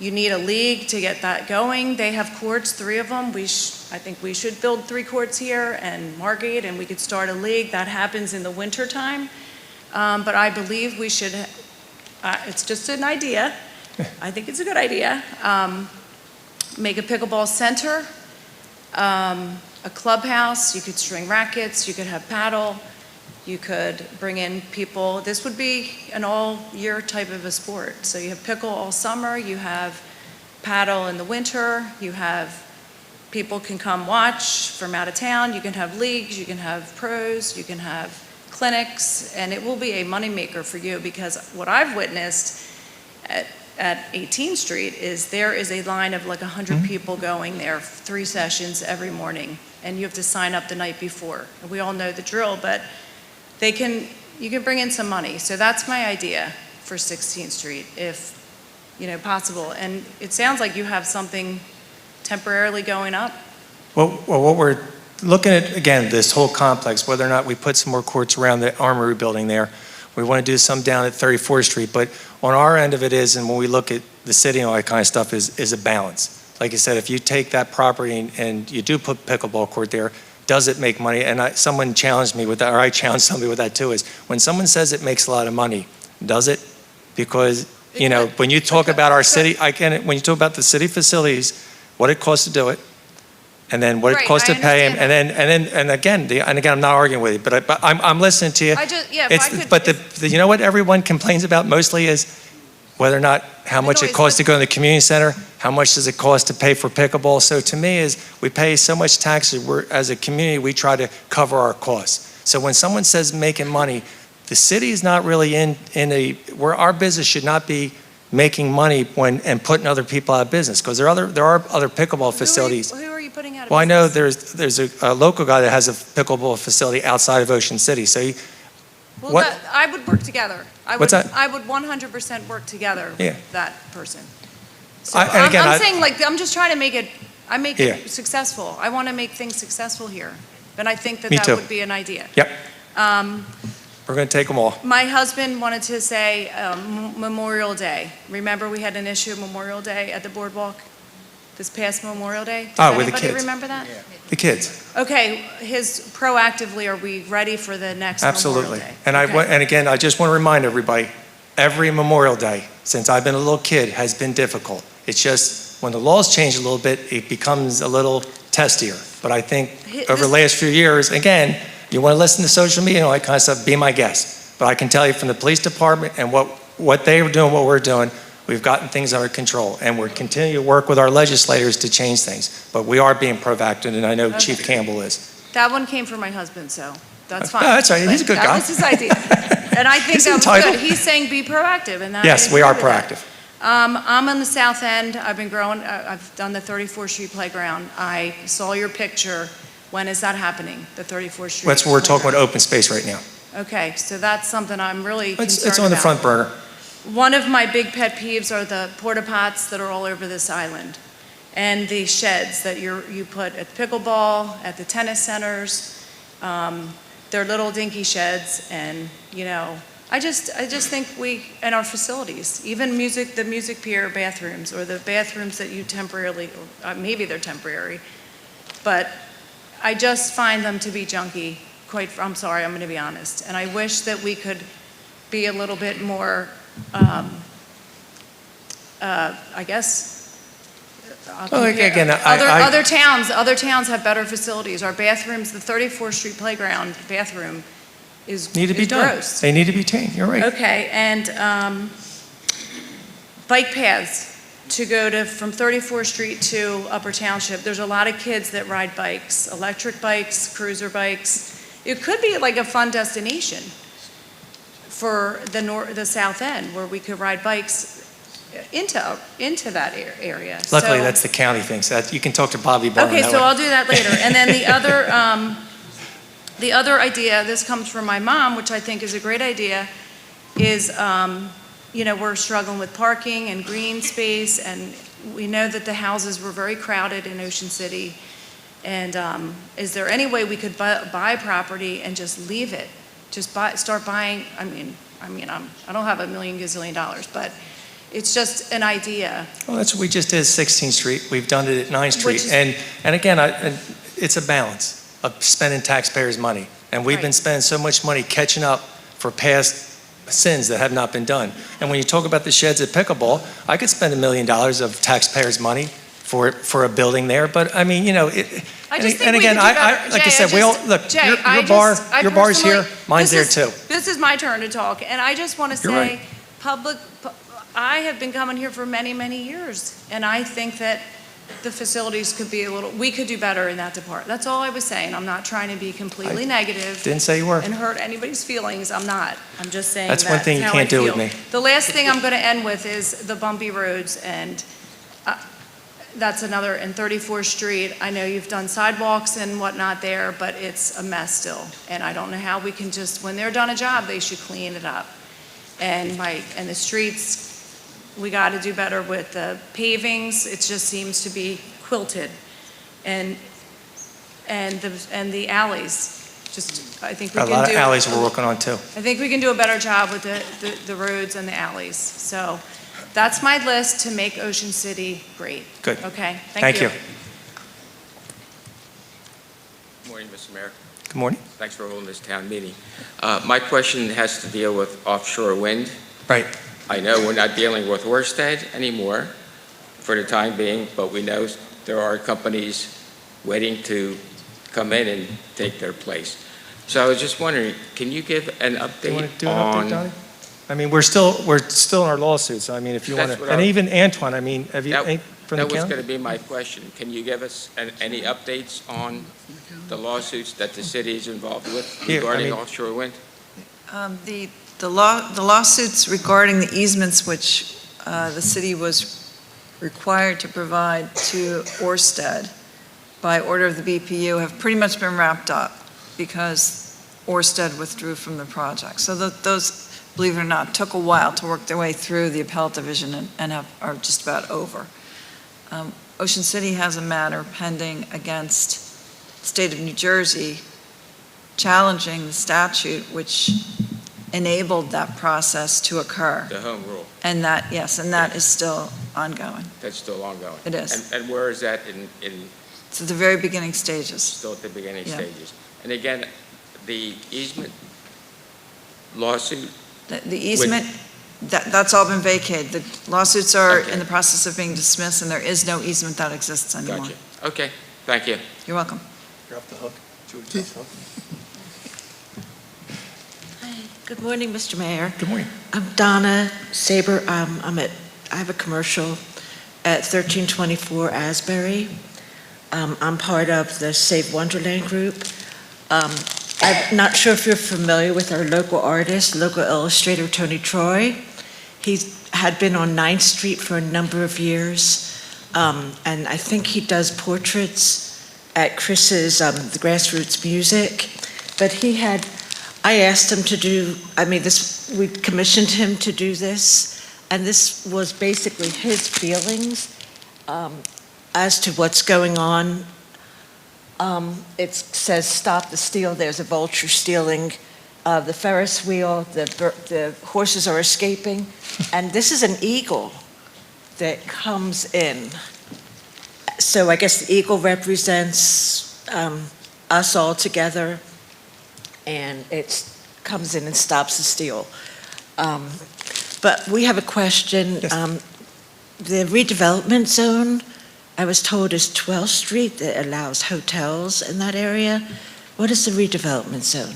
you need a league to get that going. They have courts, 3 of them. I think we should build 3 courts here and Margate, and we could start a league. That happens in the winter time. But I believe we should, it's just an idea. I think it's a good idea. Make a pickleball center, a clubhouse. You could string rackets, you could have paddle, you could bring in people. This would be an all-year type of a sport. So you have pickle all summer, you have paddle in the winter, you have people can come watch from out of town, you can have leagues, you can have pros, you can have clinics, and it will be a moneymaker for you, because what I've witnessed at 18th Street is there is a line of like 100 people going there, 3 sessions every morning, and you have to sign up the night before. And we all know the drill, but you can bring in some money. So that's my idea for 16th Street, if possible. And it sounds like you have something temporarily going up. Well, what we're looking at, again, this whole complex, whether or not we put some more courts around the Armory building there. We want to do some down at 34th Street, but on our end of it is, and when we look at the city and all that kind of stuff, is a balance. Like I said, if you take that property and you do put pickleball court there, does it make money? And someone challenged me with that, or I challenged somebody with that too, is when someone says it makes a lot of money, does it? Because, when you talk about our city, when you talk about the city facilities, what it costs to do it, and then what it costs to pay him, and again, I'm not arguing with you, but I'm listening to you. But you know what everyone complains about mostly is whether or not how much it costs to go to the community center, how much does it cost to pay for pickleball. So to me is we pay so much taxes. As a community, we try to cover our costs. So when someone says making money, the city is not really where our business should not be making money and putting other people out of business, because there are other pickleball facilities. Who are you putting out of business? Well, I know there's a local guy that has a pickleball facility outside of Ocean City. So I would work together. What's that? I would 100% work together with that person. So I'm I'm just trying to make it I make Yeah. it successful. I want to make things successful here. And I think that Me that too. would be an idea. Yep. We're going to take them all. My husband wanted to say Memorial Day. Remember, we had an issue of Memorial Day at the boardwalk this past Memorial Day? Does With the anybody kids. remember that? The kids. Okay, proactively, are we ready for the next Memorial Absolutely. Day? And Okay. and again, I just want to remind everybody, every Memorial Day, since I've been a little kid, has been difficult. It's just, when the laws change a little bit, it becomes a little testier. But I think over the last few years, again, you want to listen to social media and all that kind of stuff, be my guest. But I can tell you from the police department and what they were doing, what we're doing, we've gotten things under control. And we're continuing to work with our legislators to change things. But we are being proactive, and I know Chief Campbell is. That one came from my husband, so that's fine. Oh, that's right. He's a good guy. That was his idea. And I think He's that was entitled. good. He's saying be proactive, and that. Yes, I we are agree with that. proactive. I'm on the south end. I've done the 34th Street playground. I saw your picture. When is that happening, the 34th Street? That's what we're talking about, open space right now. Okay, so that's something I'm really concerned about. It's on the front burner. One of my big pet peeves are the porta pots that are all over this island, and the sheds that you put at pickleball, at the tennis centers. They're little dinky sheds, and I just think and our facilities, even the music pier bathrooms, or the bathrooms that you temporarily, maybe they're temporary, but I just find them to be junky. I'm sorry, I'm going to be honest. And I wish that we could be a little bit more, I guess, again, other towns have better facilities. Our bathrooms, the 34th Street playground bathroom is Need to be done. gross. They need to be tamed. You're right. Okay, and bike paths to go from 34th Street to Upper Township. There's a lot of kids that ride bikes, electric bikes, cruiser bikes. It could be like a fun destination for the south end, where we could ride bikes into that area. Luckily, So- that's the county thing, so you can talk to Bobby Barr. Okay, so I'll do that later. And then the other idea, this comes from my mom, which I think is a great idea, is, we're struggling with parking and green space, and we know that the houses were very crowded in Ocean City. And is there any way we could buy property and just leave it? Just start buying, I don't have $1 million gazillion, but it's just an idea. Well, that's what we just did at 16th Street. We've done it at 9th Which Street. is- And again, it's a balance of spending taxpayers' money. And we've been spending so much money catching up for past sins that have not been done. And when you talk about the sheds at pickleball, I could spend $1 million of taxpayers' money for a building there. But I mean, I just think and we again, could do better. like I Jay, said, we all look. Jay, Your bar's here, personally- mine's there too. This is my turn to talk, and I just want to You're say, right. I have been coming here for many, many years, and I think that the facilities could be we could do better in that department. That's all I was saying. I'm not trying to be completely negative. Didn't say you were. And hurt anybody's feelings. I'm not. I'm just saying That's one thing you can't do with me. The last thing I'm going to end with is the bumpy roads, and that's another, in 34th Street. I know you've done sidewalks and whatnot there, but it's a mess still. And I don't know how we can when they're done a job, they should clean it up. And the streets, we got to do better with the pavings. It just seems to be quilted. And the alleys, I think we can do. A lot of alleys we're working on too. I think we can do a better job with the roads and the alleys. So that's my list to make Ocean City great. Good. Okay, Thank you. Good morning, Mr. Mayor. Good morning. Thanks for holding this town meeting. My question has to deal with offshore wind. Right. I know we're not dealing with Ørsted anymore for the time being, but we know there are companies waiting to come in and take their place. So I was just wondering, can you give an update Do you want to do an on? update, Donnie? I mean, we're still in our lawsuits. I mean, if you want That's to, what and I- even Antoine, I mean, have you, That- from the That was county? going to be my question. Can you give us any updates on the lawsuits that the city is involved with Yeah, I regarding mean- offshore wind? The lawsuits regarding the easements which the city was required to provide to Ørsted by order of the BPU have pretty much been wrapped up because Ørsted withdrew from the project. So those, believe it or not, took a while to work their way through the appellate division and are just about over. Ocean City has a matter pending against the state of New Jersey challenging the statute which enabled that process to occur. The home rule, And that, yes, and that is still ongoing. that's still ongoing. It is. And where is that in It's at the very beginning stages. still at the beginning Yeah. stages? And again, the easement lawsuit, The easement, that's all been vacated. The lawsuits are in the process of being dismissed, and there is no easement that exists anymore. gotcha. Okay, thank you. You're welcome. You're off the hook. Good morning, Mr. Mayor. Good morning. I'm Donna Saber. I have a commercial at 1324 Asbury. I'm part of the Save Wonderland group. I'm not sure if you're familiar with our local artist, local illustrator Tony Troy. He had been on 9th Street for a number of years, and I think he does portraits at Chris's the Grassroots Music. But I asked him to do, we commissioned him to do this, and this was basically his feelings as to what's going on. It says, "Stop the steal." There's a vulture stealing the Ferris wheel. The horses are escaping. And this is an eagle that comes in. So I guess the eagle represents us all together, and it comes in and stops the steal. But we have a question. Yes. The redevelopment zone, I was told, is 12th Street that allows hotels in that area. What is the redevelopment zone?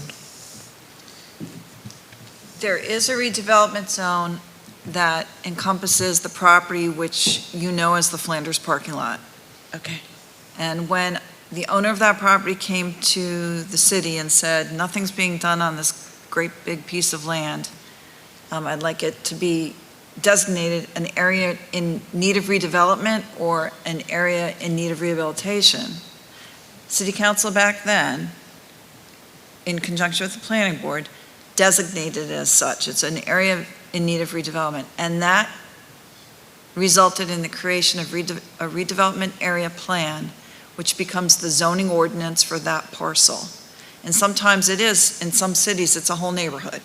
There is a redevelopment zone that encompasses the property which you know as the Flanders parking lot. Okay. And when the owner of that property came to the city and said, nothing's being done on this great big piece of land, I'd like it to be designated an area in need of redevelopment or an area in need of rehabilitation. City Council back then, in conjunction with the planning board, designated it as such. It's an area in need of redevelopment. And that resulted in the creation of a redevelopment area plan, which becomes the zoning ordinance for that parcel. And sometimes it is, in some cities, it's a whole neighborhood.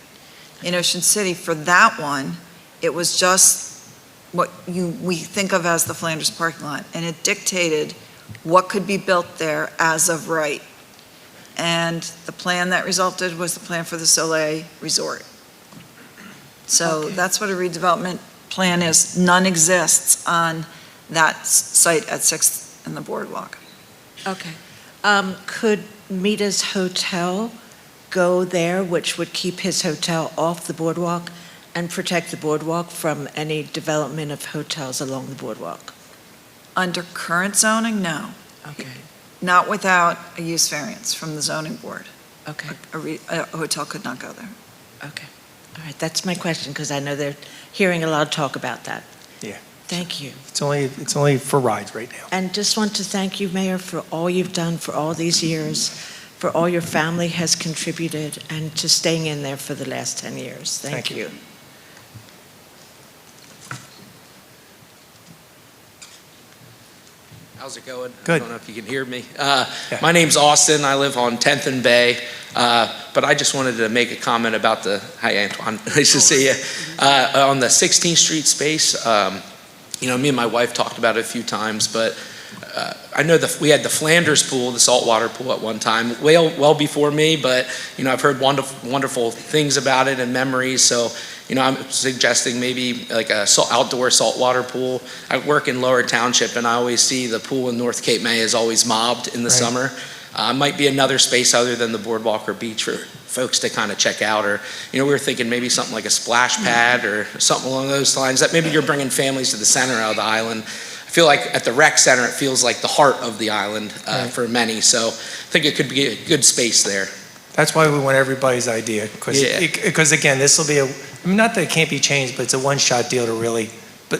In Ocean City, for that one, it was just what we think of as the Flanders parking lot, and it dictated what could be built there as of right. And the plan that resulted was the plan for the Soleil Resort. So that's what a redevelopment plan is. None exists on that site at 6th and the Boardwalk. Okay. Could Mita's Hotel go there, which would keep his hotel off the boardwalk and protect the boardwalk from any development of hotels along the boardwalk? Under current zoning, no. Okay. Not without a use variance from the zoning board. Okay. A hotel could not go there. Okay. All right, that's my question, because I know they're hearing a lot of talk about that. Yeah. Thank you. It's only for rides right now. And just want to thank you, Mayor, for all you've done for all these years, for all your family has contributed, and to staying in there for the last 10 years. Thank you. How's it going? Good. I don't know if you can hear me. My name's Austin. I live on 10th and Bay. But I just wanted to make a comment about hi Antoine, nice to see you. On the 16th Street space, me and my wife talked about it a few times, but I know we had the Flanders pool, the saltwater pool at one time, well before me, but I've heard wonderful things about it and memories. So I'm suggesting maybe like a outdoor saltwater pool. I work in Lower Township, and I always see the pool in North Cape May is always mobbed in the summer. Might be another space other than the boardwalk or beach for folks to kind of check out. Or we were thinking maybe something like a splash pad or something along those lines. That maybe you're bringing families to the center of the island. I feel like at the rec center, it feels like the heart of the island for many. So I think it could be a good space there. That's why we want everybody's idea, because again, this will be not that it can't be changed, but it's a one-shot deal to really,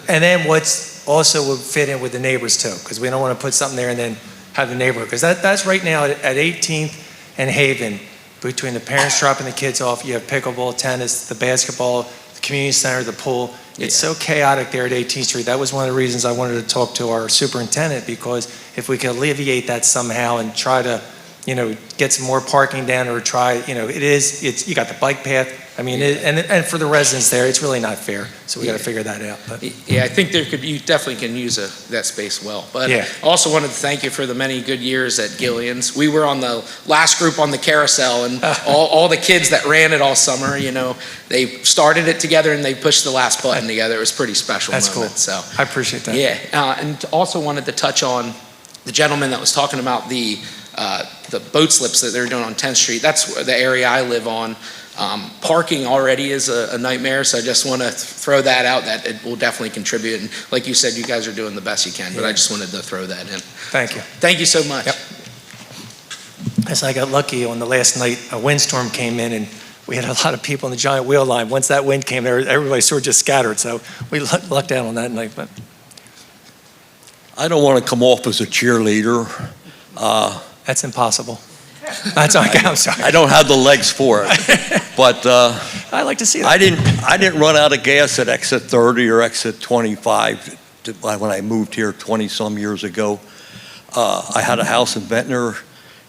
and then what's also would fit in with the neighbors too, because we don't want to put something there and then have the neighborhood, because that's right now at 18th and Haven, between the parents dropping the kids off, you have pickleball, tennis, the basketball, the community center, the pool, It's so chaotic there at 18th Street. That was one of the reasons I wanted to talk to our superintendent, because if we could alleviate that somehow and try to, get some more parking down, or try, you got the bike path. I mean, and for the residents there, it's really not fair. So we got to figure that out. But. Yeah, I think you definitely can use that space well. But Yeah. I also wanted to thank you for the many good years at Gillian's. We were on the last group on the carousel, and all the kids that ran it all summer, they started it together and they pushed the last button together. It was a pretty special That's moment. cool. So I appreciate that. yeah, and also wanted to touch on the gentleman that was talking about the boat slips that they're doing on 10th Street. That's the area I live on. Parking already is a nightmare, so I just want to throw that out, that it will definitely contribute. And like you said, you guys are doing the best you can, but I just wanted to throw that in. Thank you. Thank you so much. Yep. As I got lucky on the last night, a windstorm came in, and we had a lot of people in the giant wheel line. Once that wind came there, everybody sort of just scattered, so we lucked out on that night. But I don't want to come off as a cheerleader. that's impossible. That's okay. I'm sorry. I don't have the legs for it. But I like to see that. I didn't run out of gas at exit 30 or exit 25 when I moved here 20-some years ago. I had a house in Ventnor.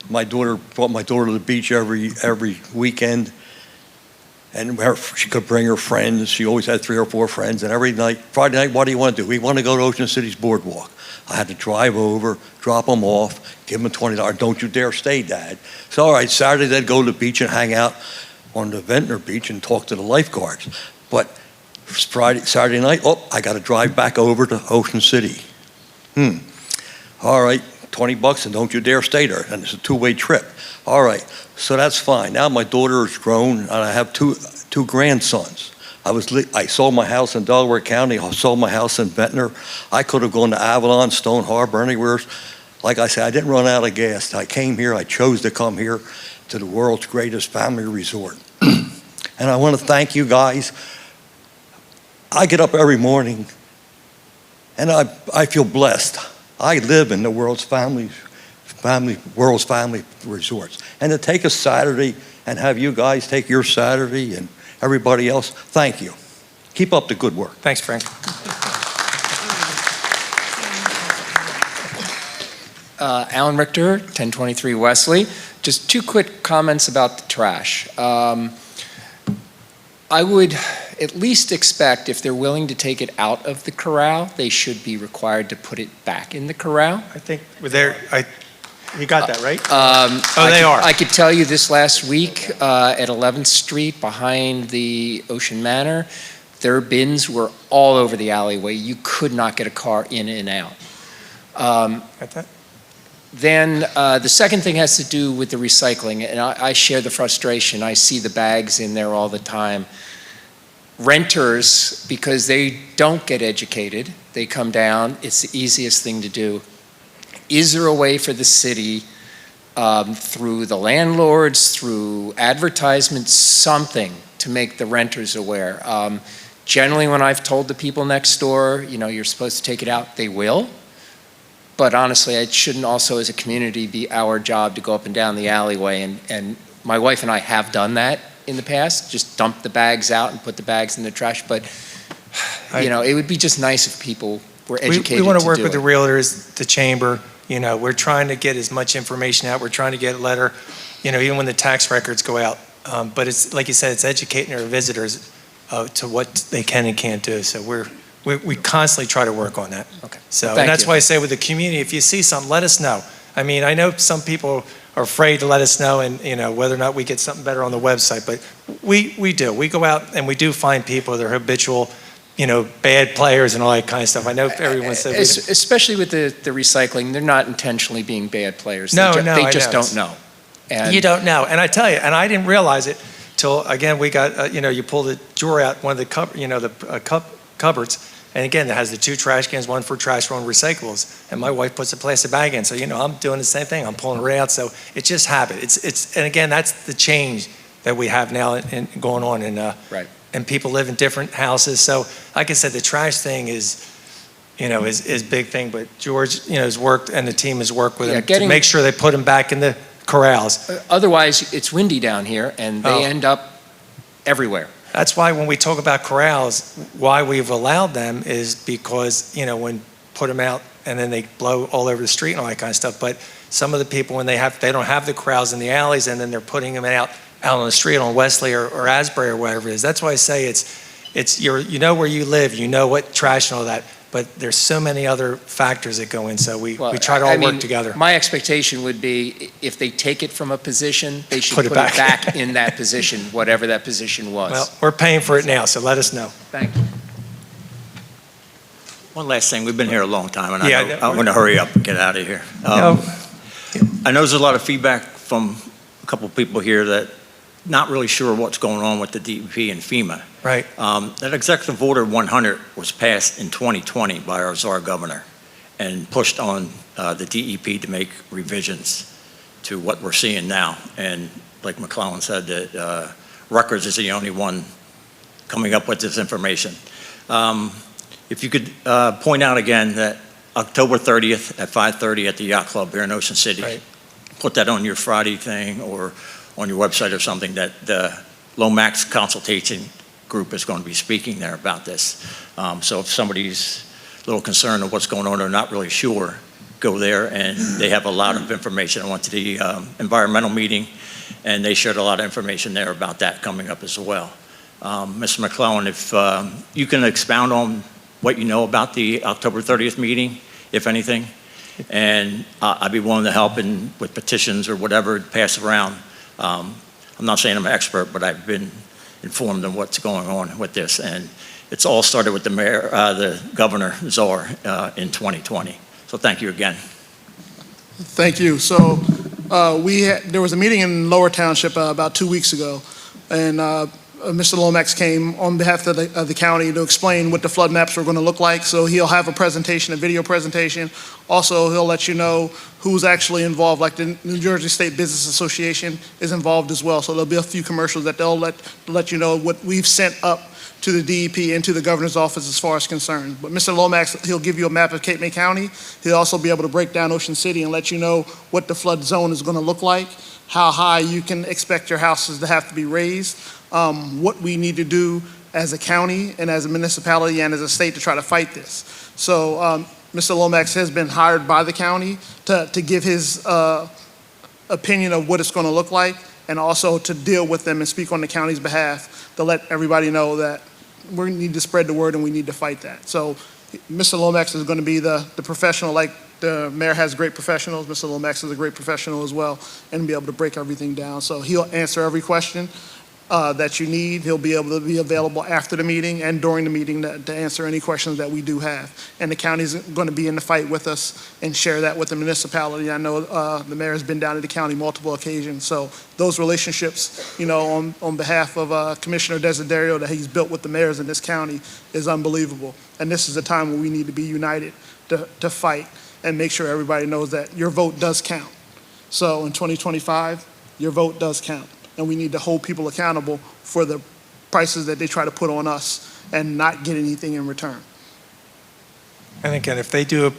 My daughter brought my daughter to the beach every weekend, and she could bring her friends. She always had 3 or 4 friends, and every night, Friday night, what do you want to do? We want to go to Ocean City's boardwalk. I had to drive over, drop them off, give them $20. Don't you dare stay, Dad. So, all right, Saturday they'd go to the beach and hang out on the Ventnor beach and talk to the lifeguards. But Saturday night, I got to drive back over to Ocean City. All right, $20, and don't you dare stay there. And it's a 2-way trip. All right, so that's fine. Now my daughter is grown, and I have two grandsons. I sold my house in Delaware County. I sold my house in Ventnor. I could have gone to Avalon, Stone Harbor, anywhere. Like I said, I didn't run out of gas. I came here. I chose to come here to the world's greatest family resort. And I want to thank you guys. I get up every morning, and I feel blessed. I live in the world's family resorts. And to take a Saturday and have you guys take your Saturday and everybody else, thank you. Keep up the good work. Thanks, Frank. Alan Richter, 1023 Wesley. Just 2 quick comments about the trash. I would at least expect, if they're willing to take it out of the corral, they should be required to put it back in the corral. I think you got that, right? They are. I could tell you this last week at 11th Street behind the Ocean Manor, their bins were all over the alleyway. You could not get a car in and out. Got that? Then the second thing has to do with the recycling, and I share the frustration. I see the bags in there all the time. Renters, because they don't get educated, they come down, it's the easiest thing to do. Is there a way for the city, through the landlords, through advertisements, something to make the renters aware? Generally, when I've told the people next door, you're supposed to take it out, they will. But honestly, it shouldn't also, as a community, be our job to go up and down the alleyway. And my wife and I have done that in the past, just dump the bags out and put the bags in the trash. But, it would be just nice if people were educated. We want to work do with it. the realtors, the chamber. We're trying to get as much information out. We're trying to get a letter, even when the tax records go out. But it's, like you said, it's educating our visitors to what they can and can't do. So we constantly try to work on that. Okay. So Thank and that's you. why I say with the community, if you see something, let us know. I mean, I know some people are afraid to let us know, and whether or not we get something better on the website, but we do. We go out and we do find people that are habitual, bad players and all that kind of stuff. I know everyone says Especially with the recycling, they're not intentionally being bad players. No, They I just know. don't know. And you don't know. And I tell you, and I didn't realize it till again we got you pull the drawer out, one of the cupboards. And again, it has the 2 trash cans, one for trash, one recyclables. And my wife puts a plastic bag in. So, I'm doing the same thing. I'm pulling it right out. So it's just habit. And again, that's the change that we have now going on. Right. And people live in different houses. So like I said, the trash thing is big thing. But George, has worked, and the team has worked with them to make sure they put them back in the corrals. Otherwise, it's windy down here, and they end up everywhere. That's why when we talk about corrals, why we've allowed them is because, when put them out and then they blow all over the street and all that kind of stuff. But some of the people, when they don't have the corrals in the alleys and then they're putting them out on the street on Wesley or Asbury or whatever it is. That's why I say you know where you live, you know what trash and all that. But there's so many other factors that go in, so we try to all work together. My expectation would be if they take it from a position, they should Put it back. in that position, whatever that position was. Well, we're paying for it now, so let us know. Thank you. One last thing, we've been here a long time, and Yeah, I want to hurry up and get out of here. I know there's a lot of feedback from a couple of people here that not really sure what's going on with the DEP and FEMA. Right. That Executive Order 100 was passed in 2020 by our czar governor and pushed on the DEP to make revisions to what we're seeing now. And like McClellan said, that Rutgers is the only one coming up with this information. If you could point out again that October 30th at 5:30 at the Yacht Club here in Ocean City. Right. Put that on your Friday thing or on your website or something, that the Lomax consultation group is going to be speaking there about this. So if somebody's a little concerned of what's going on or not really sure, go there, and they have a lot of information. I went to the environmental meeting, and they shared a lot of information there about that coming up as well. Mr. McClellan, if you can expound on what you know about the October 30th meeting, if anything, and I'd be willing to help with petitions or whatever, pass around. I'm not saying I'm an expert, but I've been informed of what's going on with this, and it's all started with the mayor, the governor, Czar, in 2020. So thank you again. Thank you. So there was a meeting in Lower Township about 2 weeks ago, and Mr. Lomax came on behalf of the county to explain what the flood maps were going to look like. So he'll have a presentation, a video presentation. Also, he'll let you know who's actually involved, like the New Jersey State Business Association is involved as well. So there'll be a few commercials that they'll let you know what we've sent up to the DEP and to the governor's office as far as concerned. But Mr. Lomax, he'll give you a map of Cape May County. He'll also be able to break down Ocean City and let you know what the flood zone is going to look like, how high you can expect your houses to have to be raised, what we need to do as a county and as a municipality and as a state to try to fight this. So Mr. Lomax has been hired by the county to give his opinion of what it's going to look like, and also to deal with them and speak on the county's behalf to let everybody know that we need to spread the word and we need to fight that. So Mr. Lomax is going to be the professional, like the mayor has great professionals. Mr. Lomax is a great professional as well, and be able to break everything down. So he'll answer every question that you need. He'll be able to be available after the meeting and during the meeting to answer any questions that we do have. And the county's going to be in the fight with us and share that with the municipality. I know the mayor has been down to the county multiple occasions. So those relationships, on behalf of Commissioner Desiderio that he's built with the mayors in this county is unbelievable. And this is a time when we need to be united to fight and make sure everybody knows that your vote does count. So in 2025, your vote does count. And we need to hold people accountable for the prices that they try to put on us and not get anything in return. And again, if they do a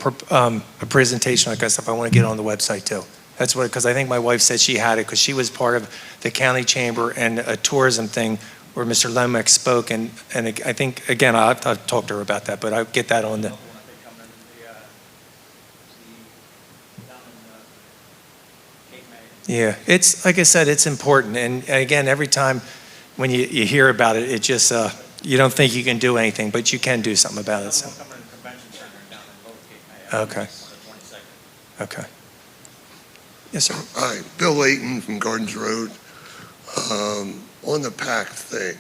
presentation like that, I want to get it on the website too. That's what, because I think my wife said she had it because she was part of the county chamber and a tourism thing where Mr. Lomax spoke. And I think, again, I'll have to talk to her about that, but I'll get that on the. Yeah, it's, like I said, it's important. And again, every time when you hear about it, it just, you don't think you can do anything, but you can do something about it. So. Okay. Okay. Yes, sir. Hi, Bill Layton from Gardens Road. On the PAC thing,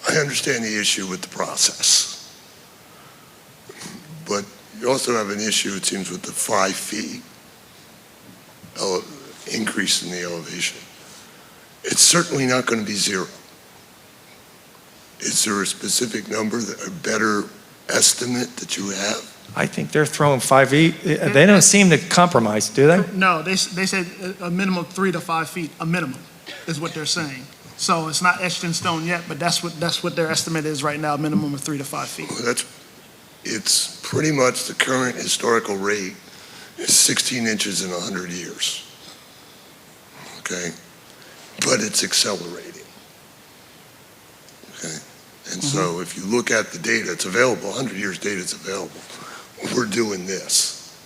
I understand the issue with the process, but you also have an issue, it seems, with the 5 feet increase in the elevation. It's certainly not going to be 0. Is there a specific number, a better estimate that you have? I think they're throwing 5 feet. They don't seem to compromise, do they? No, they said a minimum of 3 to 5 feet, a minimum, is what they're saying. So it's not etched in stone yet, but that's what their estimate is right now, a minimum of 3 to 5 feet. Well, it's pretty much the current historical rate is 16 inches in 100 years. Okay? But it's accelerating. okay? And so if you look at the data, it's available, 100 years data is available. We're doing this.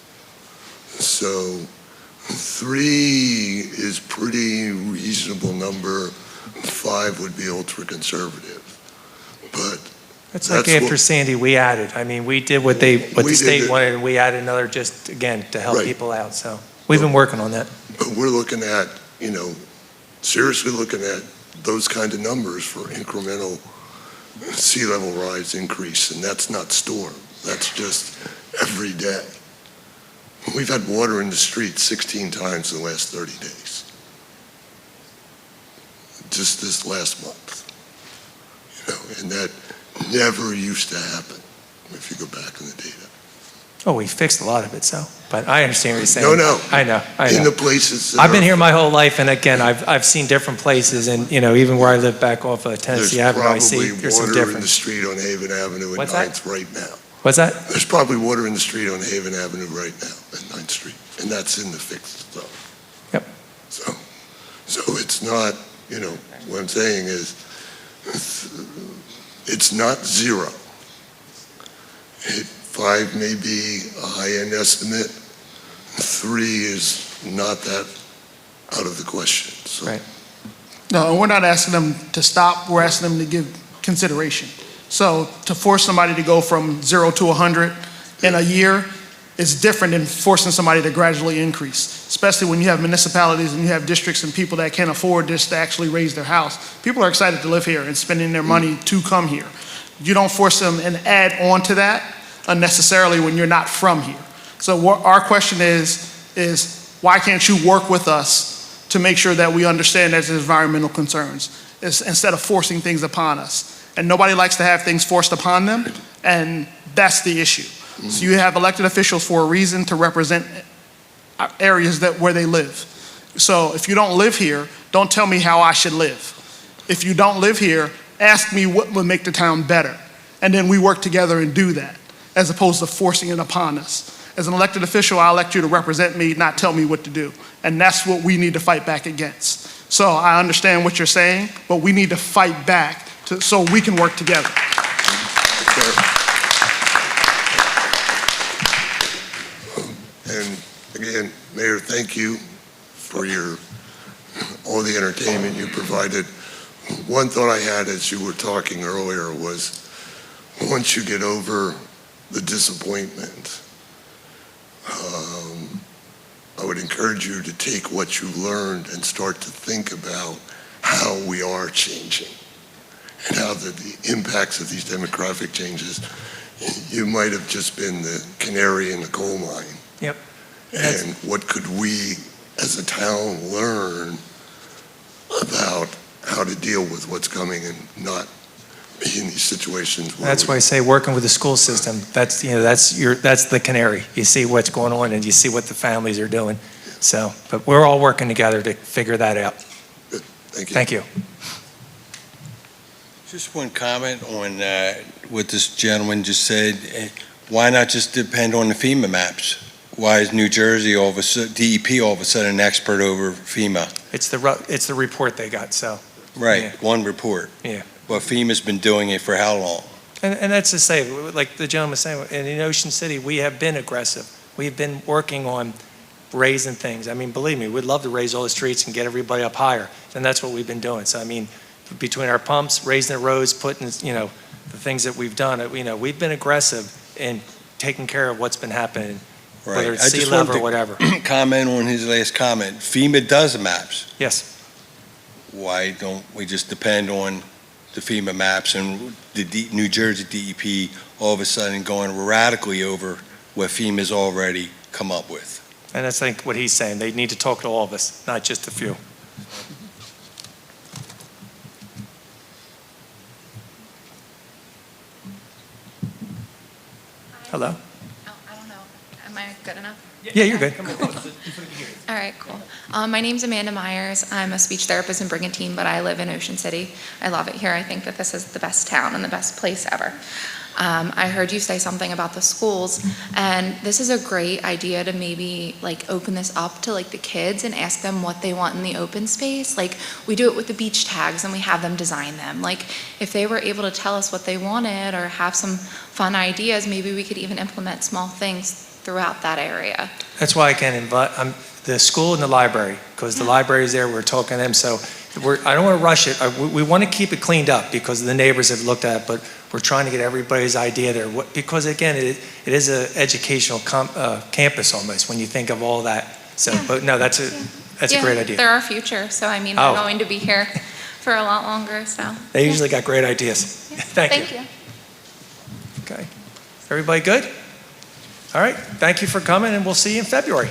So 3 is pretty reasonable number, 5 would be ultra-conservative. But It's like that's after what- Sandy, we added. I mean, we did what the We did state it. wanted, and we added another just, again, to help Right. people out. So we've been working on that. But we're looking at, seriously looking at those kind of numbers for incremental sea level rise increase, and that's not storm. That's just every day. We've had water in the street 16 times in the last 30 days. Just this last month. And that never used to happen if you go back in the data. Oh, we fixed a lot of it, so, but I understand what you're saying. No. I know. In the places that I've been are- here my whole life, and again, I've seen different places, and, even where I live back off of Tennessee There's Avenue, I see probably there's some water in the difference. street on Haven Avenue and What's that? 9th right now. What's that? There's probably water in the street on Haven Avenue right now at 9th Street, and that's in the fixed zone. Yep. So it's not, what I'm saying is, it's not zero. 5 may be a high-end estimate. 3 is not that out of the question. So. Right. No, and we're not asking them to stop, we're asking them to give consideration. So to force somebody to go from 0 to 100 in a year is different than forcing somebody to gradually increase, especially when you have municipalities and you have districts and people that can't afford this to actually raise their house. People are excited to live here and spending their money to come here. You don't force them and add on to that unnecessarily when you're not from here. So what our question is why can't you work with us to make sure that we understand there's environmental concerns instead of forcing things upon us? And nobody likes to have things forced upon them, and that's the issue. So you have elected officials for a reason to represent areas where they live. So if you don't live here, don't tell me how I should live. If you don't live here, ask me what would make the town better. And then we work together and do that, as opposed to forcing it upon us. As an elected official, I elect you to represent me, not tell me what to do. And that's what we need to fight back against. So I understand what you're saying, but we need to fight back so we can work together. And again, Mayor, thank you for all the entertainment you provided. One thought I had as you were talking earlier was, once you get over the disappointment, I would encourage you to take what you learned and start to think about how we are changing and how the impacts of these demographic changes. You might have just been the canary in the coal mine. Yep. And what could we as a town learn about how to deal with what's coming and not be in these situations where That's why I say working with the school system, that's the canary. You see what's going on and you see what the families are doing. So, but we're all working together to figure that out. Good. Thank you. Thank you. Just one comment on what this gentleman just said. Why not just depend on the FEMA maps? Why is New Jersey DEP all of a sudden an expert over FEMA? It's the report they got, so. Right, Yeah. one report. Yeah. Well, FEMA's been doing it for how long? And that's to say, like the gentleman was saying, in Ocean City, we have been aggressive. We've been working on raising things. I mean, believe me, we'd love to raise all the streets and get everybody up higher. And that's what we've been doing. So, I mean, between our pumps, raising the roads, putting, the things that we've done, we've been aggressive in taking care of what's been happening, Right. whether it's I sea just level wanted or to whatever. comment on his last comment. FEMA does the maps. Yes. Why don't we just depend on the FEMA maps and the New Jersey DEP all of a sudden going radically over what FEMA's already come up with? And that's, I think, what he's saying. They need to talk to all of us, not just a few. Hello? I don't know. Am I good enough? Yeah, you're good. All right, cool. My name's Amanda Myers. I'm a speech therapist in Brigantine, but I live in Ocean City. I love it here. I think that this is the best town and the best place ever. I heard you say something about the schools, and this is a great idea to maybe like open this up to like the kids and ask them what they want in the open space. Like we do it with the beach tags and we have them design them. Like if they were able to tell us what they wanted or have some fun ideas, maybe we could even implement small things throughout that area. That's why I can invite the school and the library, because the library is there, we're talking to them, so I don't want to rush it. We want to keep it cleaned up because the neighbors have looked at it, but we're trying to get everybody's idea there. Because again, it is an educational campus almost when you think of all that. So, but no, that's a great idea. They're our future, so I mean, they're going to be here for a lot longer, so. They usually got great ideas. Thank you. Okay. Everybody good? All right. Thank you for coming, and we'll see you in February.